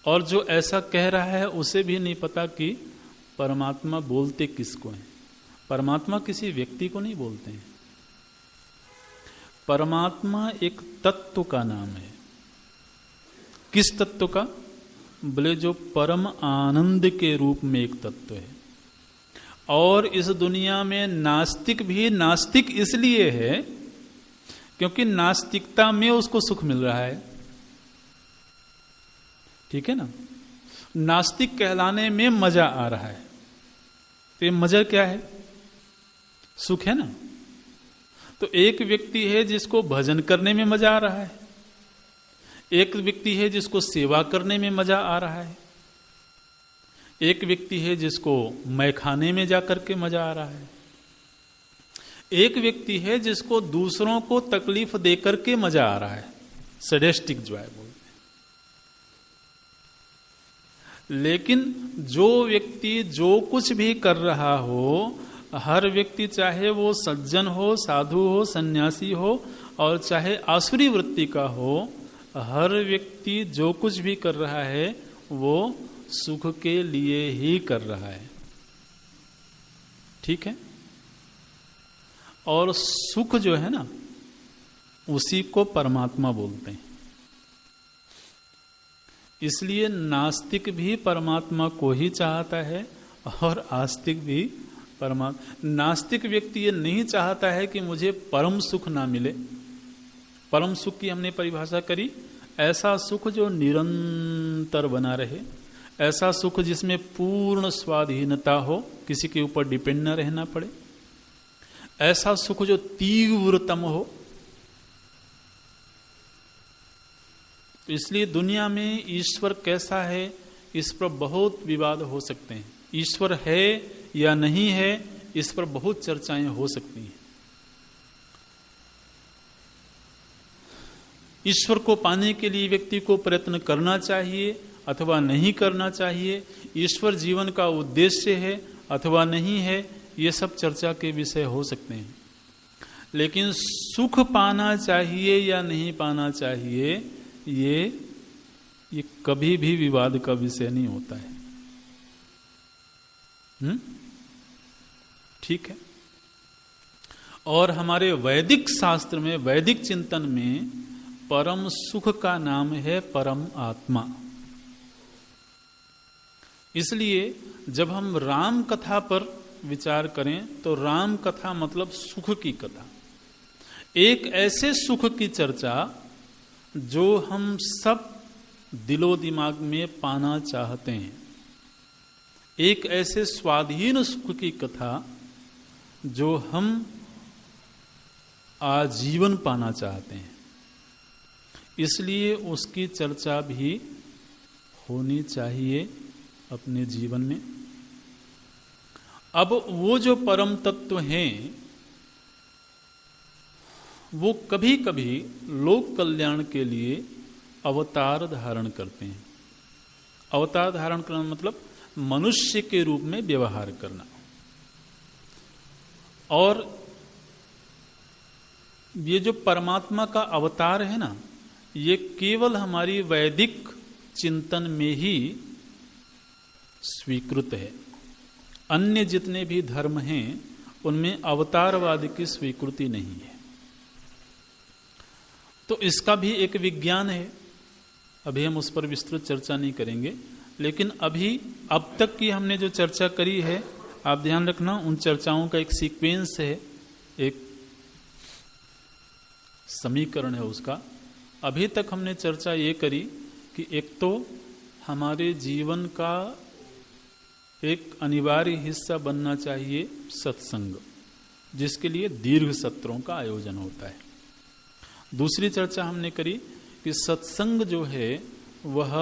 और जो ऐसा कह रहा है उसे भी नहीं पता कि परमात्मा बोलते किसको हैं। परमात्मा किसी व्यक्ति को नहीं बोलते हैं। परमात्मा एक तत्व का नाम है। किस तत्व का? बोले जो परम आनंद के रूप में एक तत्व है। और इस दुनिया में नास्तिक भी नास्तिक इसलिए है क्योंकि नास्तिकता में उसको सुख मिल रहा है। ठीक है ना? नास्तिक कहलाने में मजा आ रहा है। तो ये मजा क्या है? सुख है ना? तो एक व्यक्ति है जिसको भजन करने में मजा आ रहा है, एक व्यक्ति है जिसको सेवा करने में मजा आ रहा है, एक व्यक्ति है जिसको मैखाने में जाकर के मजा आ रहा है, एक व्यक्ति है जिसको दूसरों को तकलीफ देकर के मजा आ रहा है, सैडिस्टिक जॉय बोलते हैं। लेकिन जो व्यक्ति जो कुछ भी कर रहा हो, हर व्यक्ति चाहे वो सज्जन हो, साधु हो, सन्यासी हो, और चाहे आसुरी वृत्ति का हो, हर व्यक्ति जो कुछ भी कर रहा है वो सुख के लिए ही कर रहा है। ठीक है? और सुख जो है ना, उसी को परमात्मा बोलते हैं। इसलिए नास्तिक भी परमात्मा को ही चाहता है और आस्तिक भी परमात्मा। नास्तिक व्यक्ति ये नहीं चाहता है कि मुझे परम सुख ना मिले। परम सुख की हमने परिभाषा करी, ऐसा सुख जो निरंतर बना रहे, ऐसा सुख जिसमें पूर्ण स्वाधीनता हो, किसी के ऊपर डिपेंड न रहना पड़े, ऐसा सुख जो तीव्रतम हो। इसलिए दुनिया में ईश्वर कैसा है, इस पर बहुत विवाद हो सकते हैं। ईश्वर है या नहीं है, इस पर बहुत चर्चाएं हो सकती हैं। ईश्वर को पाने के लिए व्यक्ति को प्रयत्न करना चाहिए अथवा नहीं करना चाहिए, ईश्वर जीवन का उद्देश्य है अथवा नहीं है, ये सब चर्चा के विषय हो सकते हैं। लेकिन सुख पाना चाहिए या नहीं पाना चाहिए, ये कभी भी विवाद का विषय नहीं होता है। ठीक है। और हमारे वैदिक शास्त्र में, वैदिक चिंतन में परम सुख का नाम है परम आत्मा। इसलिए जब हम राम कथा पर विचार करें तो राम कथा मतलब सुख की कथा, एक ऐसे सुख की चर्चा जो हम सब दिलो दिमाग में पाना चाहते हैं, एक ऐसे स्वाधीन सुख की कथा जो हम आजीवन पाना चाहते हैं। इसलिए उसकी चर्चा भी होनी चाहिए अपने जीवन में। अब वो जो परम तत्व हैं, वो कभी कभी लोक कल्याण के लिए अवतार धारण करते हैं। अवतार धारण करना मतलब मनुष्य के रूप में व्यवहार करना। और ये जो परमात्मा का अवतार है ना, ये केवल हमारी वैदिक चिंतन में ही स्वीकृत है। अन्य जितने भी धर्म हैं उनमें अवतारवाद की स्वीकृति नहीं है। तो इसका भी एक विज्ञान है, अभी हम उस पर विस्तृत चर्चा नहीं करेंगे। लेकिन अभी अब तक की हमने जो चर्चा करी है, आप ध्यान रखना, उन चर्चाओं का एक सीक्वेंस है, एक समीकरण है उसका। अभी तक हमने चर्चा ये करी कि एक तो हमारे जीवन का एक अनिवार्य हिस्सा बनना चाहिए सत्संग, जिसके लिए दीर्घ सत्रों का आयोजन होता है। दूसरी चर्चा हमने करी कि सत्संग जो है वह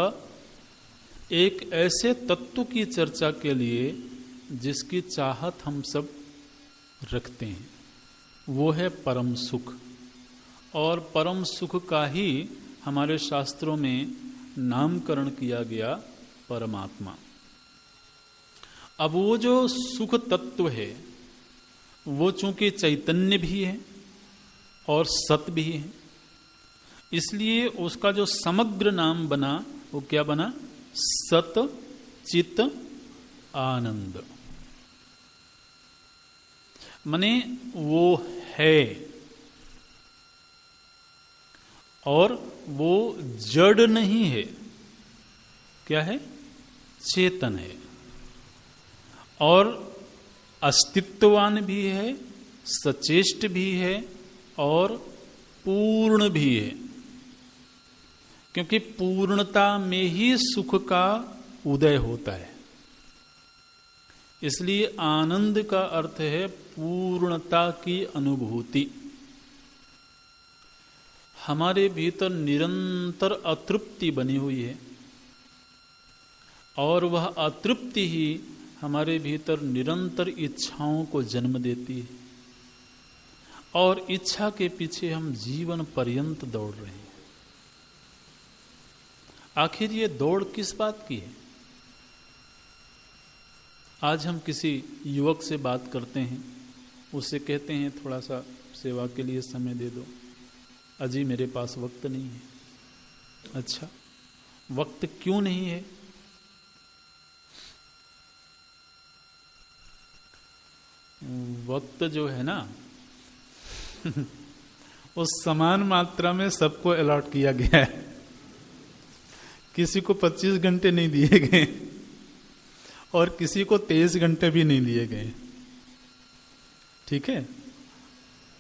एक ऐसे तत्व की चर्चा के लिए जिसकी चाहत हम सब रखते हैं, वो है परम सुख। और परम सुख का ही हमारे शास्त्रों में नामकरण किया गया परमात्मा। अब वो जो सुख तत्व है वो चूंकि चैतन्य भी है और सत भी है, इसलिए उसका जो समग्र नाम बना वो क्या बना? सत चित आनंद। माने वो है और वो जड़ नहीं है। क्या है? चेतन है और अस्तित्ववान भी है, सचेष्ट भी है और पूर्ण भी है। क्योंकि पूर्णता में ही सुख का उदय होता है। इसलिए आनंद का अर्थ है पूर्णता की अनुभूति। हमारे भीतर निरंतर अतृप्ति बनी हुई है और वह अतृप्ति ही हमारे भीतर निरंतर इच्छाओं को जन्म देती है और इच्छा के पीछे हम जीवन पर्यंत दौड़ रहे हैं। आखिर ये दौड़ किस बात की है? आज हम किसी युवक से बात करते हैं, उससे कहते हैं थोड़ा सा सेवा के लिए समय दे दो। अजी मेरे पास वक्त नहीं है। अच्छा, वक्त क्यों नहीं है? वक्त जो है ना उस समान मात्रा में सबको अलॉट किया गया है। किसी को 25 घंटे नहीं दिए गए और किसी को 23 घंटे भी नहीं दिए गए। ठीक है?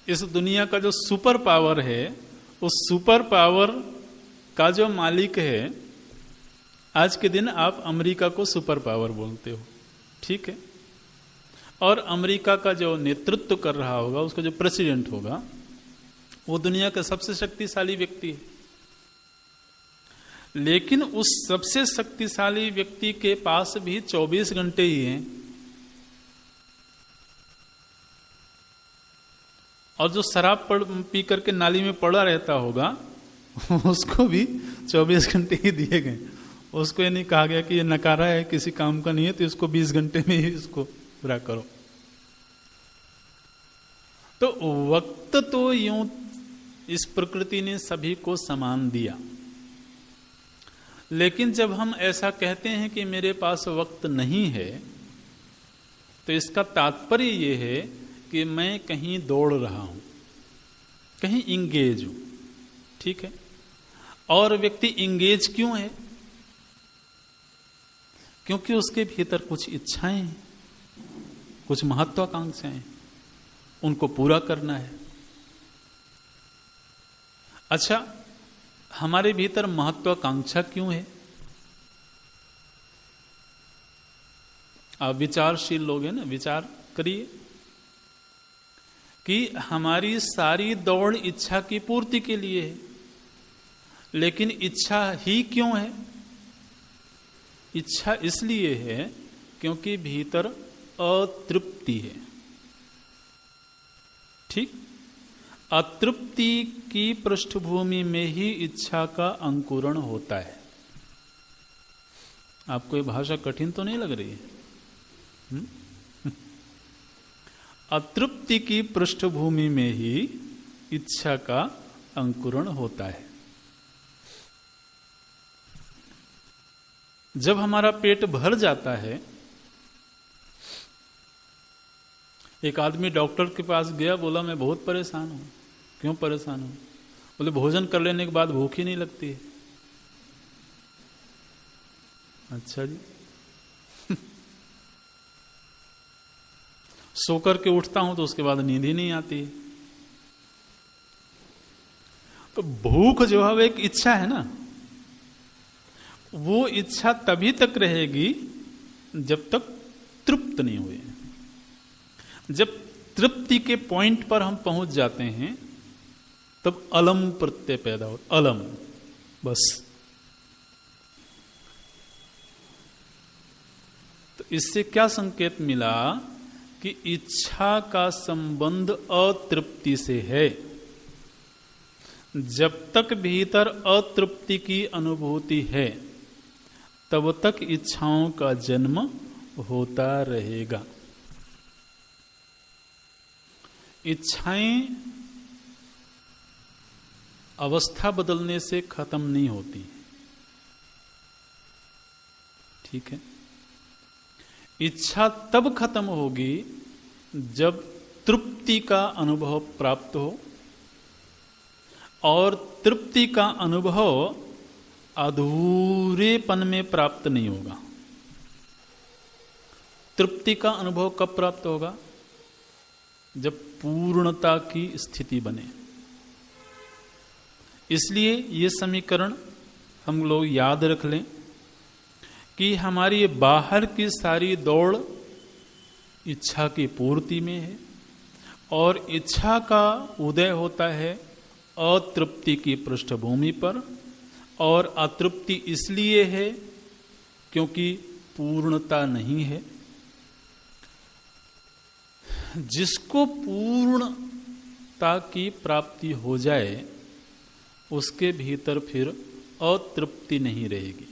इस दुनिया का जो सुपर पावर है, उस सुपर पावर का जो मालिक है आज के दिन आप अमेरिका को सुपर पावर बोलते हो, ठीक है, और अमेरिका का जो नेतृत्व कर रहा होगा, उसका जो प्रेसिडेंट होगा, वो दुनिया का सबसे शक्तिशाली व्यक्ति है। लेकिन उस सबसे शक्तिशाली व्यक्ति के पास भी 24 घंटे ही हैं, और जो शराब पी करके नाली में पड़ा रहता होगा उसको भी 24 घंटे ही दिए गए। उसको ये नहीं कहा गया कि ये नकारा है, किसी काम का नहीं है, तो इसको 20 घंटे में ही इसको पूरा करो। तो वक्त तो यूं इस प्रकृति ने सभी को समान दिया, लेकिन जब हम ऐसा कहते हैं कि मेरे पास वक्त नहीं है, तो इसका तात्पर्य यह है कि मैं कहीं दौड़ रहा हूं, कहीं इंगेज हूं, ठीक है। और व्यक्ति इंगेज क्यों है? क्योंकि उसके भीतर कुछ इच्छाएं हैं, कुछ महत्वाकांक्षाएं हैं, उनको पूरा करना है। अच्छा, हमारे भीतर महत्वाकांक्षा क्यों है? आप विचारशील लोग हैं ना, विचार करिए कि हमारी सारी दौड़ इच्छा की पूर्ति के लिए है, लेकिन इच्छा ही क्यों है? इच्छा इसलिए है क्योंकि भीतर अतृप्ति है, ठीक। अतृप्ति की पृष्ठभूमि में ही इच्छा का अंकुरण होता है। आपको ये भाषा कठिन तो नहीं लग रही है? अतृप्ति की पृष्ठभूमि में ही इच्छा का अंकुरण होता है। जब हमारा पेट भर जाता है, एक आदमी डॉक्टर के पास गया, बोला मैं बहुत परेशान हूं। क्यों परेशान हूं? बोले भोजन कर लेने के बाद भूख ही नहीं लगती है। अच्छा जी। सो करके उठता हूं तो उसके बाद नींद ही नहीं आती है। तो भूख जो है वो एक इच्छा है ना, वो इच्छा तभी तक रहेगी जब तक तृप्त नहीं हुए। जब तृप्ति के पॉइंट पर हम पहुंच जाते हैं तब अलम प्रत्यय पैदा हो, अलम, बस। तो इससे क्या संकेत मिला कि इच्छा का संबंध अतृप्ति से है। जब तक भीतर अतृप्ति की अनुभूति है तब तक इच्छाओं का जन्म होता रहेगा। इच्छाएं अवस्था बदलने से खत्म नहीं होती, ठीक है। इच्छा तब खत्म होगी जब तृप्ति का अनुभव प्राप्त हो, और तृप्ति का अनुभव अधूरेपन में प्राप्त नहीं होगा। तृप्ति का अनुभव कब प्राप्त होगा? जब पूर्णता की स्थिति बने। इसलिए ये समीकरण हम लोग याद रख लें कि हमारी बाहर की सारी दौड़ इच्छा की पूर्ति में है, और इच्छा का उदय होता है अतृप्ति की पृष्ठभूमि पर, और अतृप्ति इसलिए है क्योंकि पूर्णता नहीं है। जिसको पूर्णता की प्राप्ति हो जाए उसके भीतर फिर अतृप्ति नहीं रहेगी।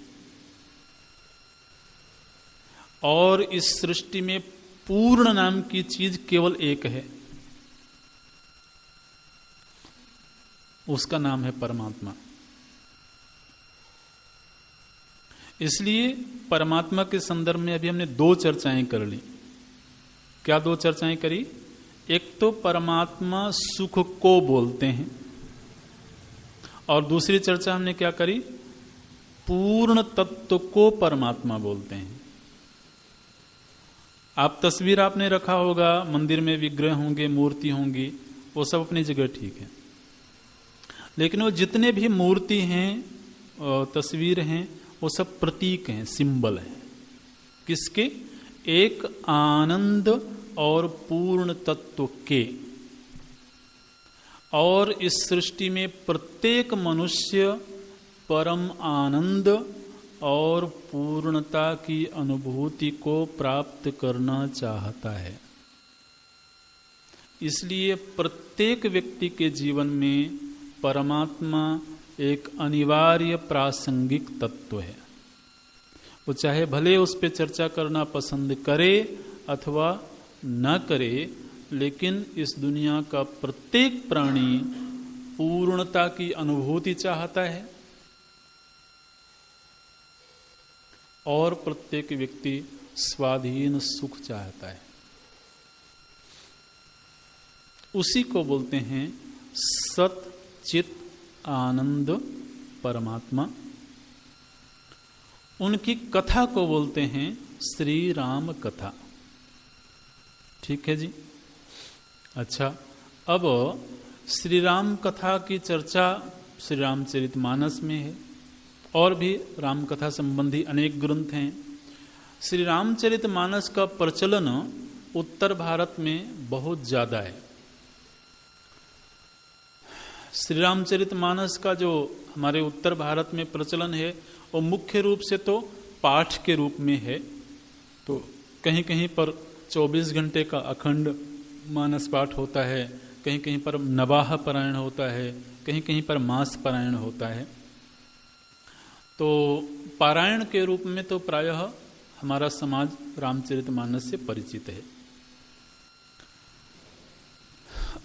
और इस सृष्टि में पूर्ण नाम की चीज केवल एक है, उसका नाम है परमात्मा। इसलिए परमात्मा के संदर्भ में अभी हमने दो चर्चाएं कर ली। क्या दो चर्चाएं करी? एक तो परमात्मा सुख को बोलते हैं, और दूसरी चर्चा हमने क्या करी? पूर्ण तत्व को परमात्मा बोलते हैं। आप तस्वीर आपने रखा होगा, मंदिर में विग्रह होंगे, मूर्ति होंगी, वो सब अपनी जगह ठीक है, लेकिन वो जितने भी मूर्ति हैं, तस्वीर हैं, वो सब प्रतीक हैं, सिंबल है। किसके? एक आनंद और पूर्ण तत्व के। और इस सृष्टि में प्रत्येक मनुष्य परम आनंद और पूर्णता की अनुभूति को प्राप्त करना चाहता है। इसलिए प्रत्येक व्यक्ति के जीवन में परमात्मा एक अनिवार्य प्रासंगिक तत्व है। वो चाहे भले उस पर चर्चा करना पसंद करे अथवा न करे, लेकिन इस दुनिया का प्रत्येक प्राणी पूर्णता की अनुभूति चाहता है और प्रत्येक व्यक्ति स्वाधीन सुख चाहता है। उसी को बोलते हैं सत चित आनंद परमात्मा। उनकी कथा को बोलते हैं श्री राम कथा। ठीक है जी। अच्छा, अब श्री राम कथा की चर्चा श्री रामचरितमानस में है और भी राम कथा संबंधी अनेक ग्रंथ हैं। श्री रामचरितमानस का प्रचलन उत्तर भारत में बहुत ज़्यादा है। श्री रामचरितमानस का जो हमारे उत्तर भारत में प्रचलन है वो मुख्य रूप से तो पाठ के रूप में है। तो कहीं कहीं पर 24 घंटे का अखंड मानस पाठ होता है, कहीं कहीं पर नवाह पारायण होता है, कहीं कहीं पर मास पारायण होता है। तो पारायण के रूप में तो प्रायः हमारा समाज रामचरितमानस से परिचित है।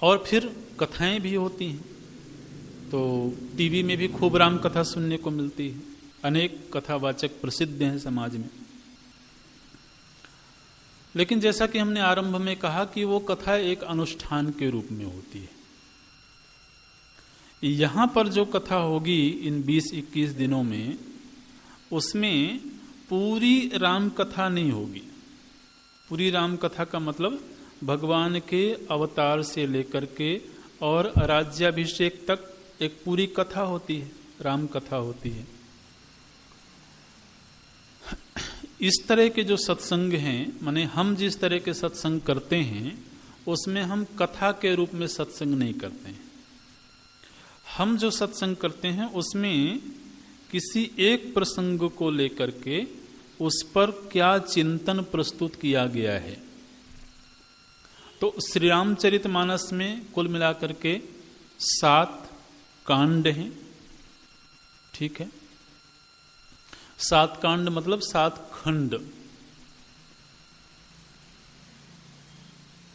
और फिर कथाएं भी होती हैं, तो टीवी में भी खूब राम कथा सुनने को मिलती है। अनेक कथावाचक प्रसिद्ध हैं समाज में। लेकिन जैसा कि हमने आरंभ में कहा कि वो कथा एक अनुष्ठान के रूप में होती है। यहां पर जो कथा होगी इन 20-21 दिनों में, उसमें पूरी राम कथा नहीं होगी। पूरी राम कथा का मतलब भगवान के अवतार से लेकर के और राज्याभिषेक तक एक पूरी कथा होती है, राम कथा होती है। इस तरह के जो सत्संग हैं, माने हम जिस तरह के सत्संग करते हैं उसमें हम कथा के रूप में सत्संग नहीं करते हैं। हम जो सत्संग करते हैं उसमें किसी एक प्रसंग को लेकर के उस पर क्या चिंतन प्रस्तुत किया गया है। तो श्री रामचरितमानस में कुल मिलाकर के 7 कांड हैं। ठीक है, 7 कांड मतलब 7 खंड।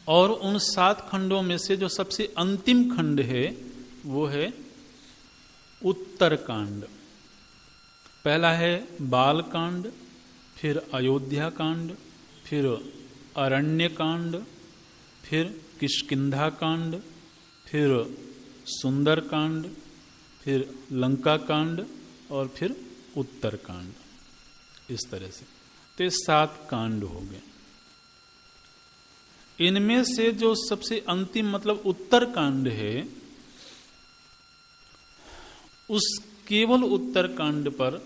और उन 7 खंडों में से जो सबसे अंतिम खंड है वो है उत्तर कांड। पहला है बाल कांड, फिर अयोध्या कांड, फिर अरण्य कांड, फिर किष्किंधा कांड, फिर सुंदर कांड, फिर लंका कांड और फिर उत्तर कांड। इस तरह से तो 7 कांड हो गए। इनमें से जो सबसे अंतिम मतलब उत्तर कांड है, उस केवल उत्तर कांड पर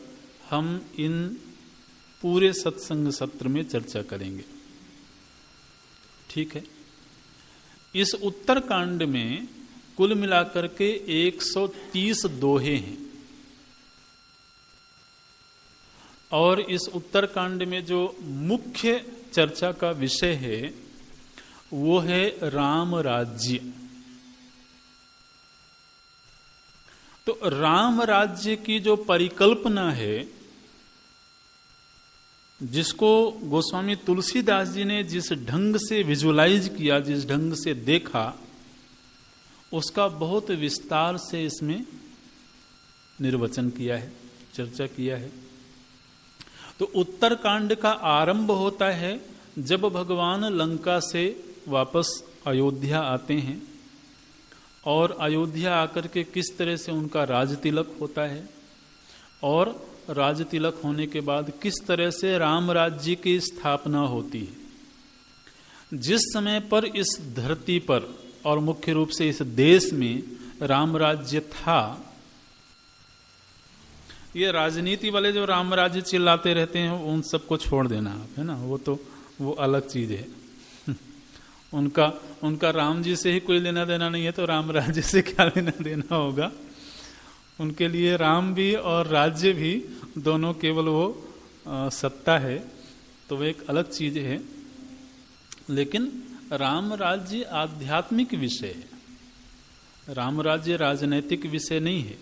हम इन पूरे सत्संग सत्र में चर्चा करेंगे। ठीक है। इस उत्तर कांड में कुल मिलाकर के 130 दोहे हैं। और इस उत्तर कांड में जो मुख्य चर्चा का विषय है वो है राम राज्य। तो राम राज्य की जो परिकल्पना है, जिसको गोस्वामी तुलसीदास जी ने जिस ढंग से विजुलाइज किया, जिस ढंग से देखा, उसका बहुत विस्तार से इसमें निर्वचन किया है, चर्चा किया है। तो उत्तर कांड का आरंभ होता है जब भगवान लंका से वापस अयोध्या आते हैं और अयोध्या आकर के किस तरह से उनका राज तिलक होता है और राज तिलक होने के बाद किस तरह से राम राज्य की स्थापना होती है। जिस समय पर इस धरती पर और मुख्य रूप से इस देश में राम राज्य था, ये राजनीति वाले जो राम राज्य चिल्लाते रहते हैं उन सबको छोड़ देना आप, है ना, वो अलग चीज है। उनका राम जी से ही कोई लेना देना नहीं है, तो राम राज्य से क्या लेना देना होगा। उनके लिए राम भी और राज्य भी दोनों केवल वो सत्ता है, तो वो एक अलग चीज है। लेकिन राम राज्य आध्यात्मिक विषय है, राम राज्य राजनैतिक विषय नहीं है।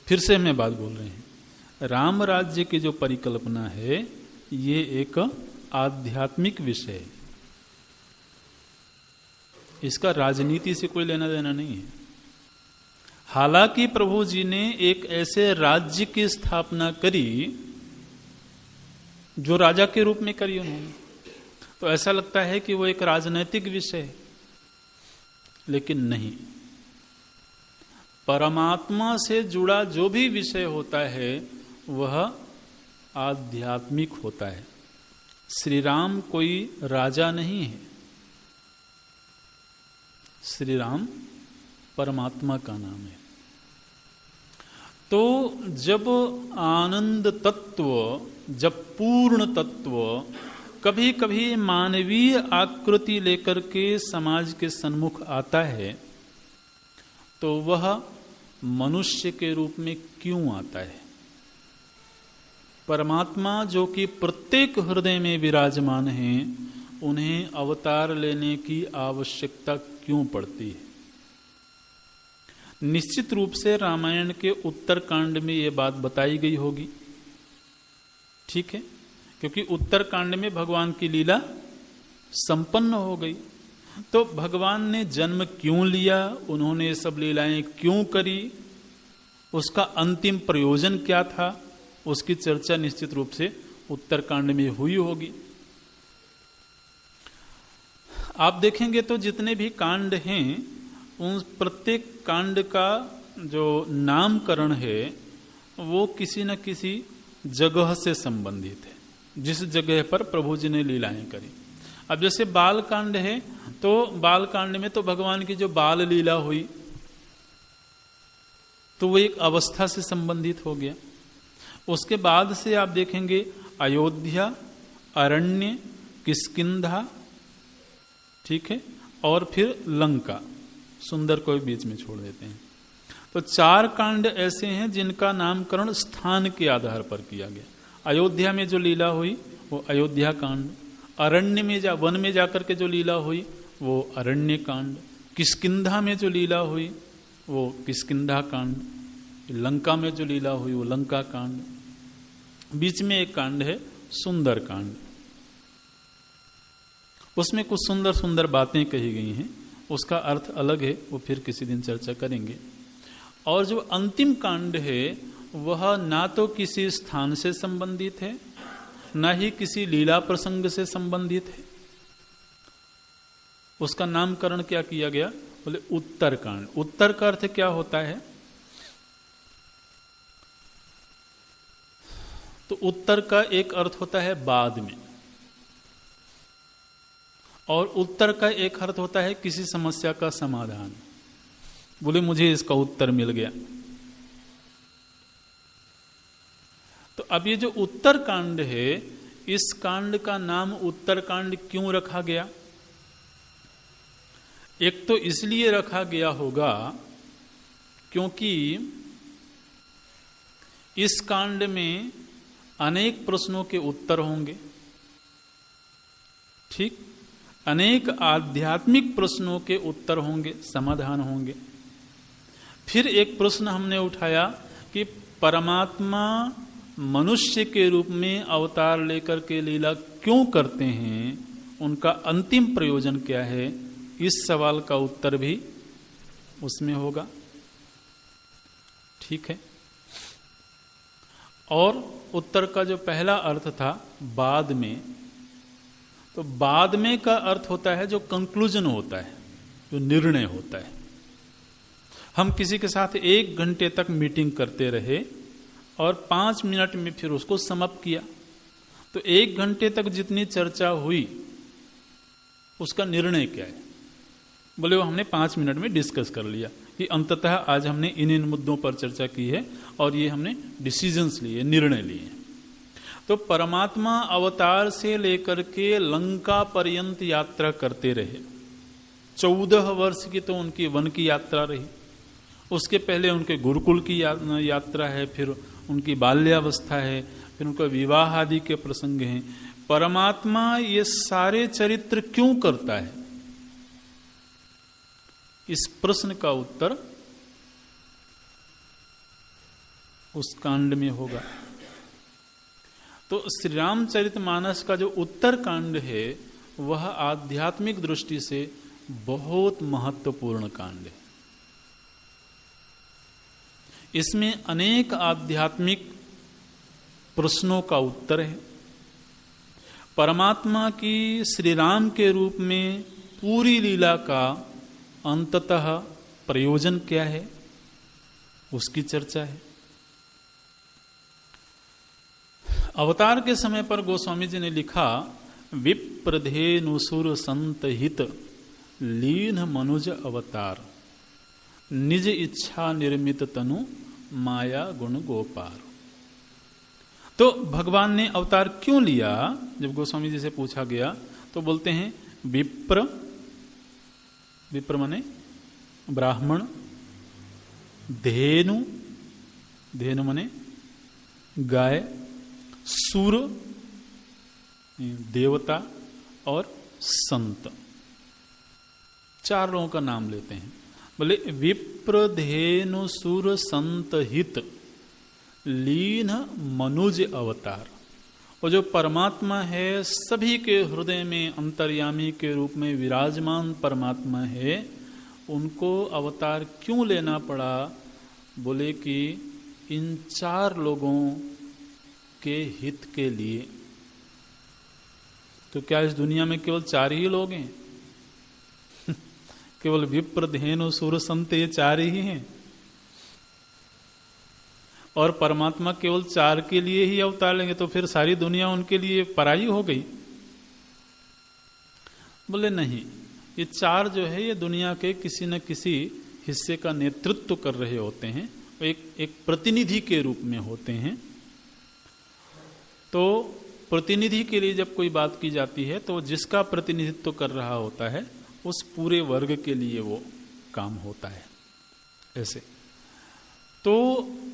फिर से मैं बात बोल रहे हैं, राम राज्य की जो परिकल्पना है ये एक आध्यात्मिक विषय है, इसका राजनीति से कोई लेना देना नहीं है। हालांकि प्रभु जी ने एक ऐसे राज्य की स्थापना करी जो राजा के रूप में करी उन्होंने, तो ऐसा लगता है कि वो एक राजनैतिक विषय है, लेकिन नहीं। परमात्मा से जुड़ा जो भी विषय होता है वह आध्यात्मिक होता है। श्री राम कोई राजा नहीं है, श्री राम परमात्मा का नाम है। तो जब आनंद तत्व, जब पूर्ण तत्व कभी कभी मानवीय आकृति लेकर के समाज के सन्मुख आता है, तो वह मनुष्य के रूप में क्यों आता है? परमात्मा जो कि प्रत्येक हृदय में विराजमान है, उन्हें अवतार लेने की आवश्यकता क्यों पड़ती है? निश्चित रूप से रामायण के उत्तरकांड में यह बात बताई गई होगी, ठीक है, क्योंकि उत्तरकांड में भगवान की लीला संपन्न हो गई। तो भगवान ने जन्म क्यों लिया, उन्होंने ये सब लीलाएं क्यों करी, उसका अंतिम प्रयोजन क्या था, उसकी चर्चा निश्चित रूप से उत्तरकांड में हुई होगी। आप देखेंगे तो जितने भी कांड हैं उन प्रत्येक कांड का जो नामकरण है वो किसी न किसी जगह से संबंधित है, जिस जगह पर प्रभु जी ने लीलाएं करी। अब जैसे बाल कांड है तो बाल कांड में तो भगवान की जो बाल लीला हुई तो वो एक अवस्था से संबंधित हो गया। उसके बाद से आप देखेंगे अयोध्या, अरण्य, किष्किंधा, ठीक है, और फिर लंका, सुंदर को बीच में छोड़ देते हैं। तो 4 कांड ऐसे हैं जिनका नामकरण स्थान के आधार पर किया गया। अयोध्या में जो लीला हुई वो अयोध्या कांड, अरण्य में वन में जाकर के जो लीला हुई वो अरण्य कांड, किष्किंधा में जो लीला हुई वो किष्किंधा कांड, लंका में जो लीला हुई वो लंका कांड, बीच में एक कांड है सुंदर कांड। उसमें कुछ सुंदर सुंदर बातें कही गई हैं, उसका अर्थ अलग है, वो फिर किसी दिन चर्चा करेंगे। और जो अंतिम कांड है वह ना तो किसी स्थान से संबंधित है, ना ही किसी लीला प्रसंग से संबंधित है। उसका नामकरण क्या किया गया? बोले उत्तर कांड। उत्तर का अर्थ क्या होता है? तो उत्तर का एक अर्थ होता है बाद में, और उत्तर का एक अर्थ होता है किसी समस्या का समाधान। बोले मुझे इसका उत्तर मिल गया। तो अब ये जो उत्तर कांड है, इस कांड का नाम उत्तर कांड क्यों रखा गया? एक तो इसलिए रखा गया होगा क्योंकि इस कांड में अनेक प्रश्नों के उत्तर होंगे, ठीक, अनेक आध्यात्मिक प्रश्नों के उत्तर होंगे, समाधान होंगे। फिर एक प्रश्न हमने उठाया कि परमात्मा मनुष्य के रूप में अवतार लेकर के लीला क्यों करते हैं, उनका अंतिम प्रयोजन क्या है? इस सवाल का उत्तर भी उसमें होगा, ठीक है। और उत्तर का जो पहला अर्थ था बाद में, तो बाद में का अर्थ होता है जो कंक्लूजन होता है, जो निर्णय होता है। हम किसी के साथ 1 घंटे तक मीटिंग करते रहे और 5 मिनट में फिर उसको समाप्त किया, तो 1 घंटे तक जितनी चर्चा हुई उसका निर्णय क्या है? बोले वो हमने 5 मिनट में डिस्कस कर लिया, कि अंततः आज हमने इन मुद्दों पर चर्चा की है और ये हमने डिसीजंस लिए, निर्णय लिए। तो परमात्मा अवतार से लेकर के लंका पर्यंत यात्रा करते रहे। 14 वर्ष की तो उनकी वन की यात्रा रही, उसके पहले उनके गुरुकुल की यात्रा है, फिर उनकी बाल्यावस्था है, फिर उनका विवाह आदि के प्रसंग हैं। परमात्मा ये सारे चरित्र क्यों करता है, इस प्रश्न का उत्तर उस कांड में होगा। तो श्री रामचरितमानस का जो उत्तर कांड है वह आध्यात्मिक दृष्टि से बहुत महत्वपूर्ण कांड है। इसमें अनेक आध्यात्मिक प्रश्नों का उत्तर है। परमात्मा की श्री राम के रूप में पूरी लीला का अंततः प्रयोजन क्या है, उसकी चर्चा है। अवतार के समय पर गोस्वामी जी ने लिखा, विप्रधेनुसुर संत हित लीन मनुज अवतार, निज इच्छा निर्मित तनु माया गुण गोपार। तो भगवान ने अवतार क्यों लिया, जब गोस्वामी जी से पूछा गया तो बोलते हैं विप्र, विप्र माने ब्राह्मण, धेनु, धेनु माने गाय, सुर देवता और संत, 4 लोगों का नाम लेते हैं। बोले विप्र धेनु सुर संत हित लीन मनुज अवतार। और जो परमात्मा है सभी के हृदय में अंतर्यामी के रूप में विराजमान परमात्मा है, उनको अवतार क्यों लेना पड़ा? बोले कि इन 4 लोगों के हित के लिए। तो क्या इस दुनिया में केवल 4 ही लोग हैं? केवल विप्र धेनु सुर संत ये 4 ही हैं और परमात्मा केवल 4 के लिए ही अवतार लेंगे तो फिर सारी दुनिया उनके लिए पराई हो गई? बोले नहीं, ये 4 जो है ये दुनिया के किसी न किसी हिस्से का नेतृत्व कर रहे होते हैं, एक प्रतिनिधि के रूप में होते हैं। तो प्रतिनिधि के लिए जब कोई बात की जाती है तो जिसका प्रतिनिधित्व कर रहा होता है उस पूरे वर्ग के लिए वो काम होता है। ऐसे तो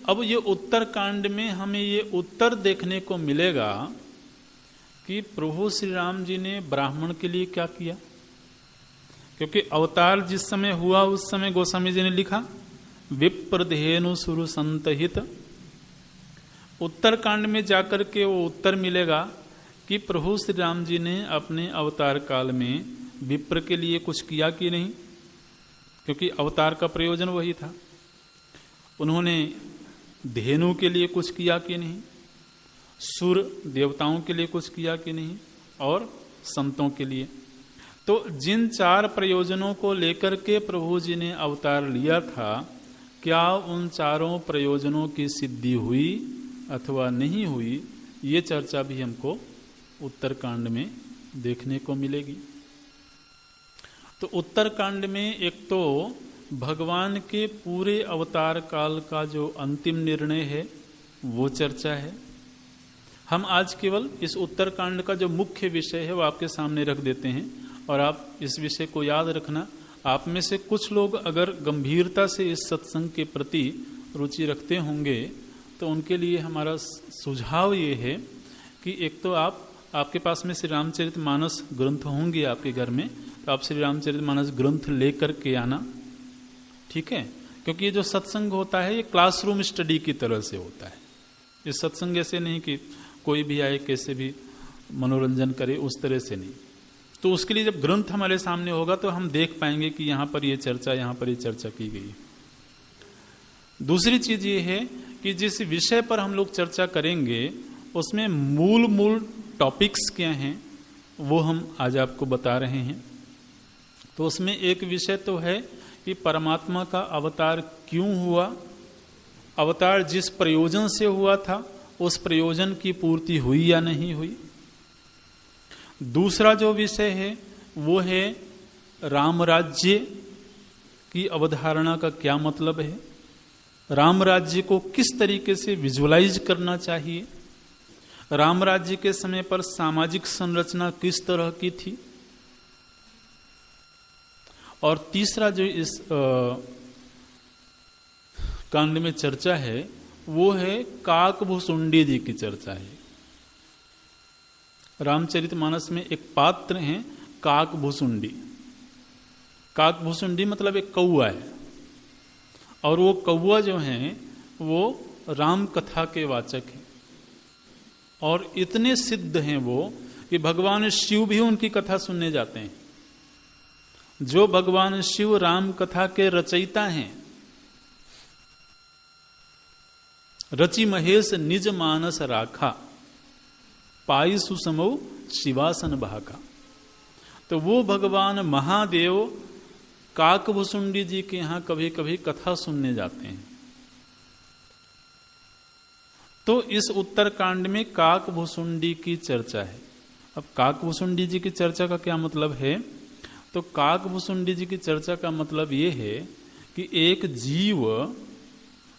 अब ये उत्तर कांड में हमें ये उत्तर देखने को मिलेगा कि प्रभु श्री राम जी ने ब्राह्मण के लिए क्या किया। क्योंकि अवतार जिस समय हुआ उस समय गोस्वामी जी ने लिखा विप्रधेनु सुर संत हित। उत्तर कांड में जाकर के वो उत्तर मिलेगा कि प्रभु श्री राम जी ने अपने अवतार काल में विप्र के लिए कुछ किया कि नहीं, क्योंकि अवतार का प्रयोजन वही था। उन्होंने धेनु के लिए कुछ किया कि नहीं, सुर देवताओं के लिए कुछ किया कि नहीं, और संतों के लिए। तो जिन 4 प्रयोजनों को लेकर के प्रभु जी ने अवतार लिया था, क्या उन 4 प्रयोजनों की सिद्धि हुई अथवा नहीं हुई, ये चर्चा भी हमको उत्तरकांड में देखने को मिलेगी। तो उत्तरकांड में एक तो भगवान के पूरे अवतार काल का जो अंतिम निर्णय है वो चर्चा है। हम आज केवल इस उत्तरकांड का जो मुख्य विषय है वो आपके सामने रख देते हैं, और आप इस विषय को याद रखना। आप में से कुछ लोग अगर गंभीरता से इस सत्संग के प्रति रुचि रखते होंगे तो उनके लिए हमारा सुझाव ये है कि एक तो आपके पास में श्री रामचरितमानस ग्रंथ होंगे आपके घर में, तो आप श्री रामचरितमानस ग्रंथ लेकर के आना, ठीक है। क्योंकि ये जो सत्संग होता है ये क्लासरूम स्टडी की तरह से होता है। ये सत्संग ऐसे नहीं कि कोई भी आए कैसे भी मनोरंजन करे, उस तरह से नहीं। तो उसके लिए जब ग्रंथ हमारे सामने होगा तो हम देख पाएंगे कि यहाँ पर ये चर्चा, यहाँ पर ये चर्चा की गई। दूसरी चीज ये है कि जिस विषय पर हम लोग चर्चा करेंगे उसमें मूल टॉपिक्स क्या हैं वो हम आज आपको बता रहे हैं। तो उसमें एक विषय तो है कि परमात्मा का अवतार क्यों हुआ, अवतार जिस प्रयोजन से हुआ था उस प्रयोजन की पूर्ति हुई या नहीं हुई। दूसरा जो विषय है वो है राम राज्य की अवधारणा का क्या मतलब है, राम राज्य को किस तरीके से विजुअलाइज करना चाहिए, राम राज्य के समय पर सामाजिक संरचना किस तरह की थी, और तीसरा जो इस कांड में चर्चा है वो है काकभुसुंडी जी की चर्चा है। रामचरितमानस में एक पात्र है काकभुसुंडी। काकभुसुंडी मतलब एक कौआ है, और वो कौआ जो है वो राम कथा के वाचक है, और इतने सिद्ध हैं वो कि भगवान शिव भी उनकी कथा सुनने जाते हैं। जो भगवान शिव राम कथा के रचयिता हैं, रचि महेश निज मानस राखा, पाई सुसमो शिवासन बहाका। तो वो भगवान महादेव काकभुसुंडी जी के यहां कभी कभी कथा सुनने जाते हैं। तो इस उत्तरकांड में काकभुसुंडी की चर्चा है। अब काकभुसुंडी जी की चर्चा का क्या मतलब है, तो काकभुसुंडी जी की चर्चा का मतलब ये है कि एक जीव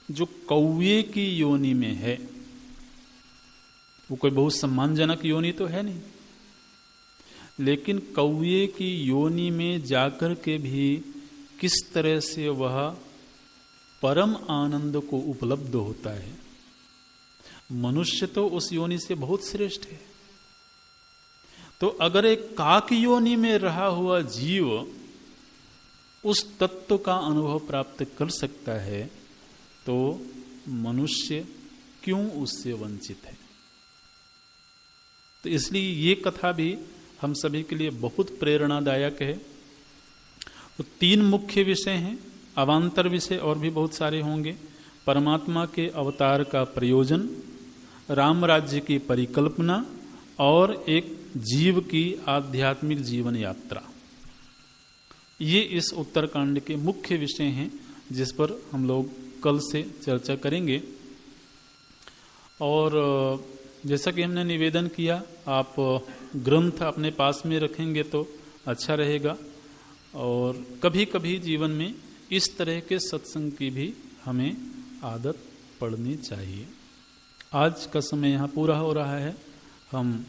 जो कौवे की योनि में है, वो कोई बहुत सम्मानजनक योनि तो है नहीं, लेकिन कौवे की योनि में जाकर के भी किस तरह से वह परम आनंद को उपलब्ध होता है। मनुष्य तो उस योनि से बहुत श्रेष्ठ है। तो अगर एक काक योनि में रहा हुआ जीव उस तत्व का अनुभव प्राप्त कर सकता है, तो मनुष्य क्यों उससे वंचित है। तो इसलिए ये कथा भी हम सभी के लिए बहुत प्रेरणादायक है। तो 3 मुख्य विषय हैं, अवान्तर विषय और भी बहुत सारे होंगे। परमात्मा के अवतार का प्रयोजन, राम राज्य की परिकल्पना, और एक जीव की आध्यात्मिक जीवन यात्रा। ये इस उत्तरकांड के मुख्य विषय हैं जिस पर हम लोग कल से चर्चा करेंगे। और जैसा कि हमने निवेदन किया, आप ग्रंथ अपने पास में रखेंगे तो अच्छा रहेगा। और कभी कभी जीवन में इस तरह के सत्संग की भी हमें आदत पड़नी चाहिए। आज का समय यहाँ पूरा हो रहा है, हम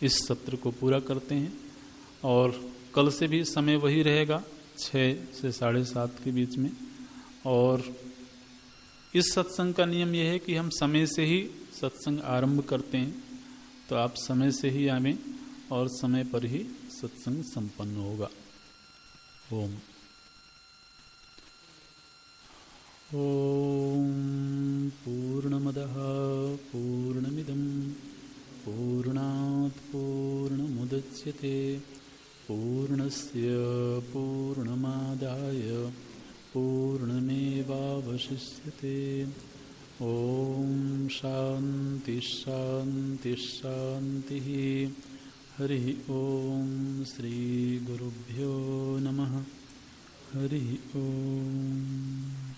इस सत्र को पूरा करते हैं, और कल से भी समय वही रहेगा 6 से 7:30 के बीच में। और इस सत्संग का नियम यह है कि हम समय से ही सत्संग आरंभ करते हैं, तो आप समय से ही आवें और समय पर ही सत्संग संपन्न होगा। ओम ओम पूर्णमदः पूर्णमिदं पूर्णात् पूर्णमुदच्यते पूर्णस्य पूर्णमादाय पूर्णमेवावशिष्यते। ओम शांति शांति शांति। हरि ओम श्री गुरुभ्यो नमः। हरि ओम।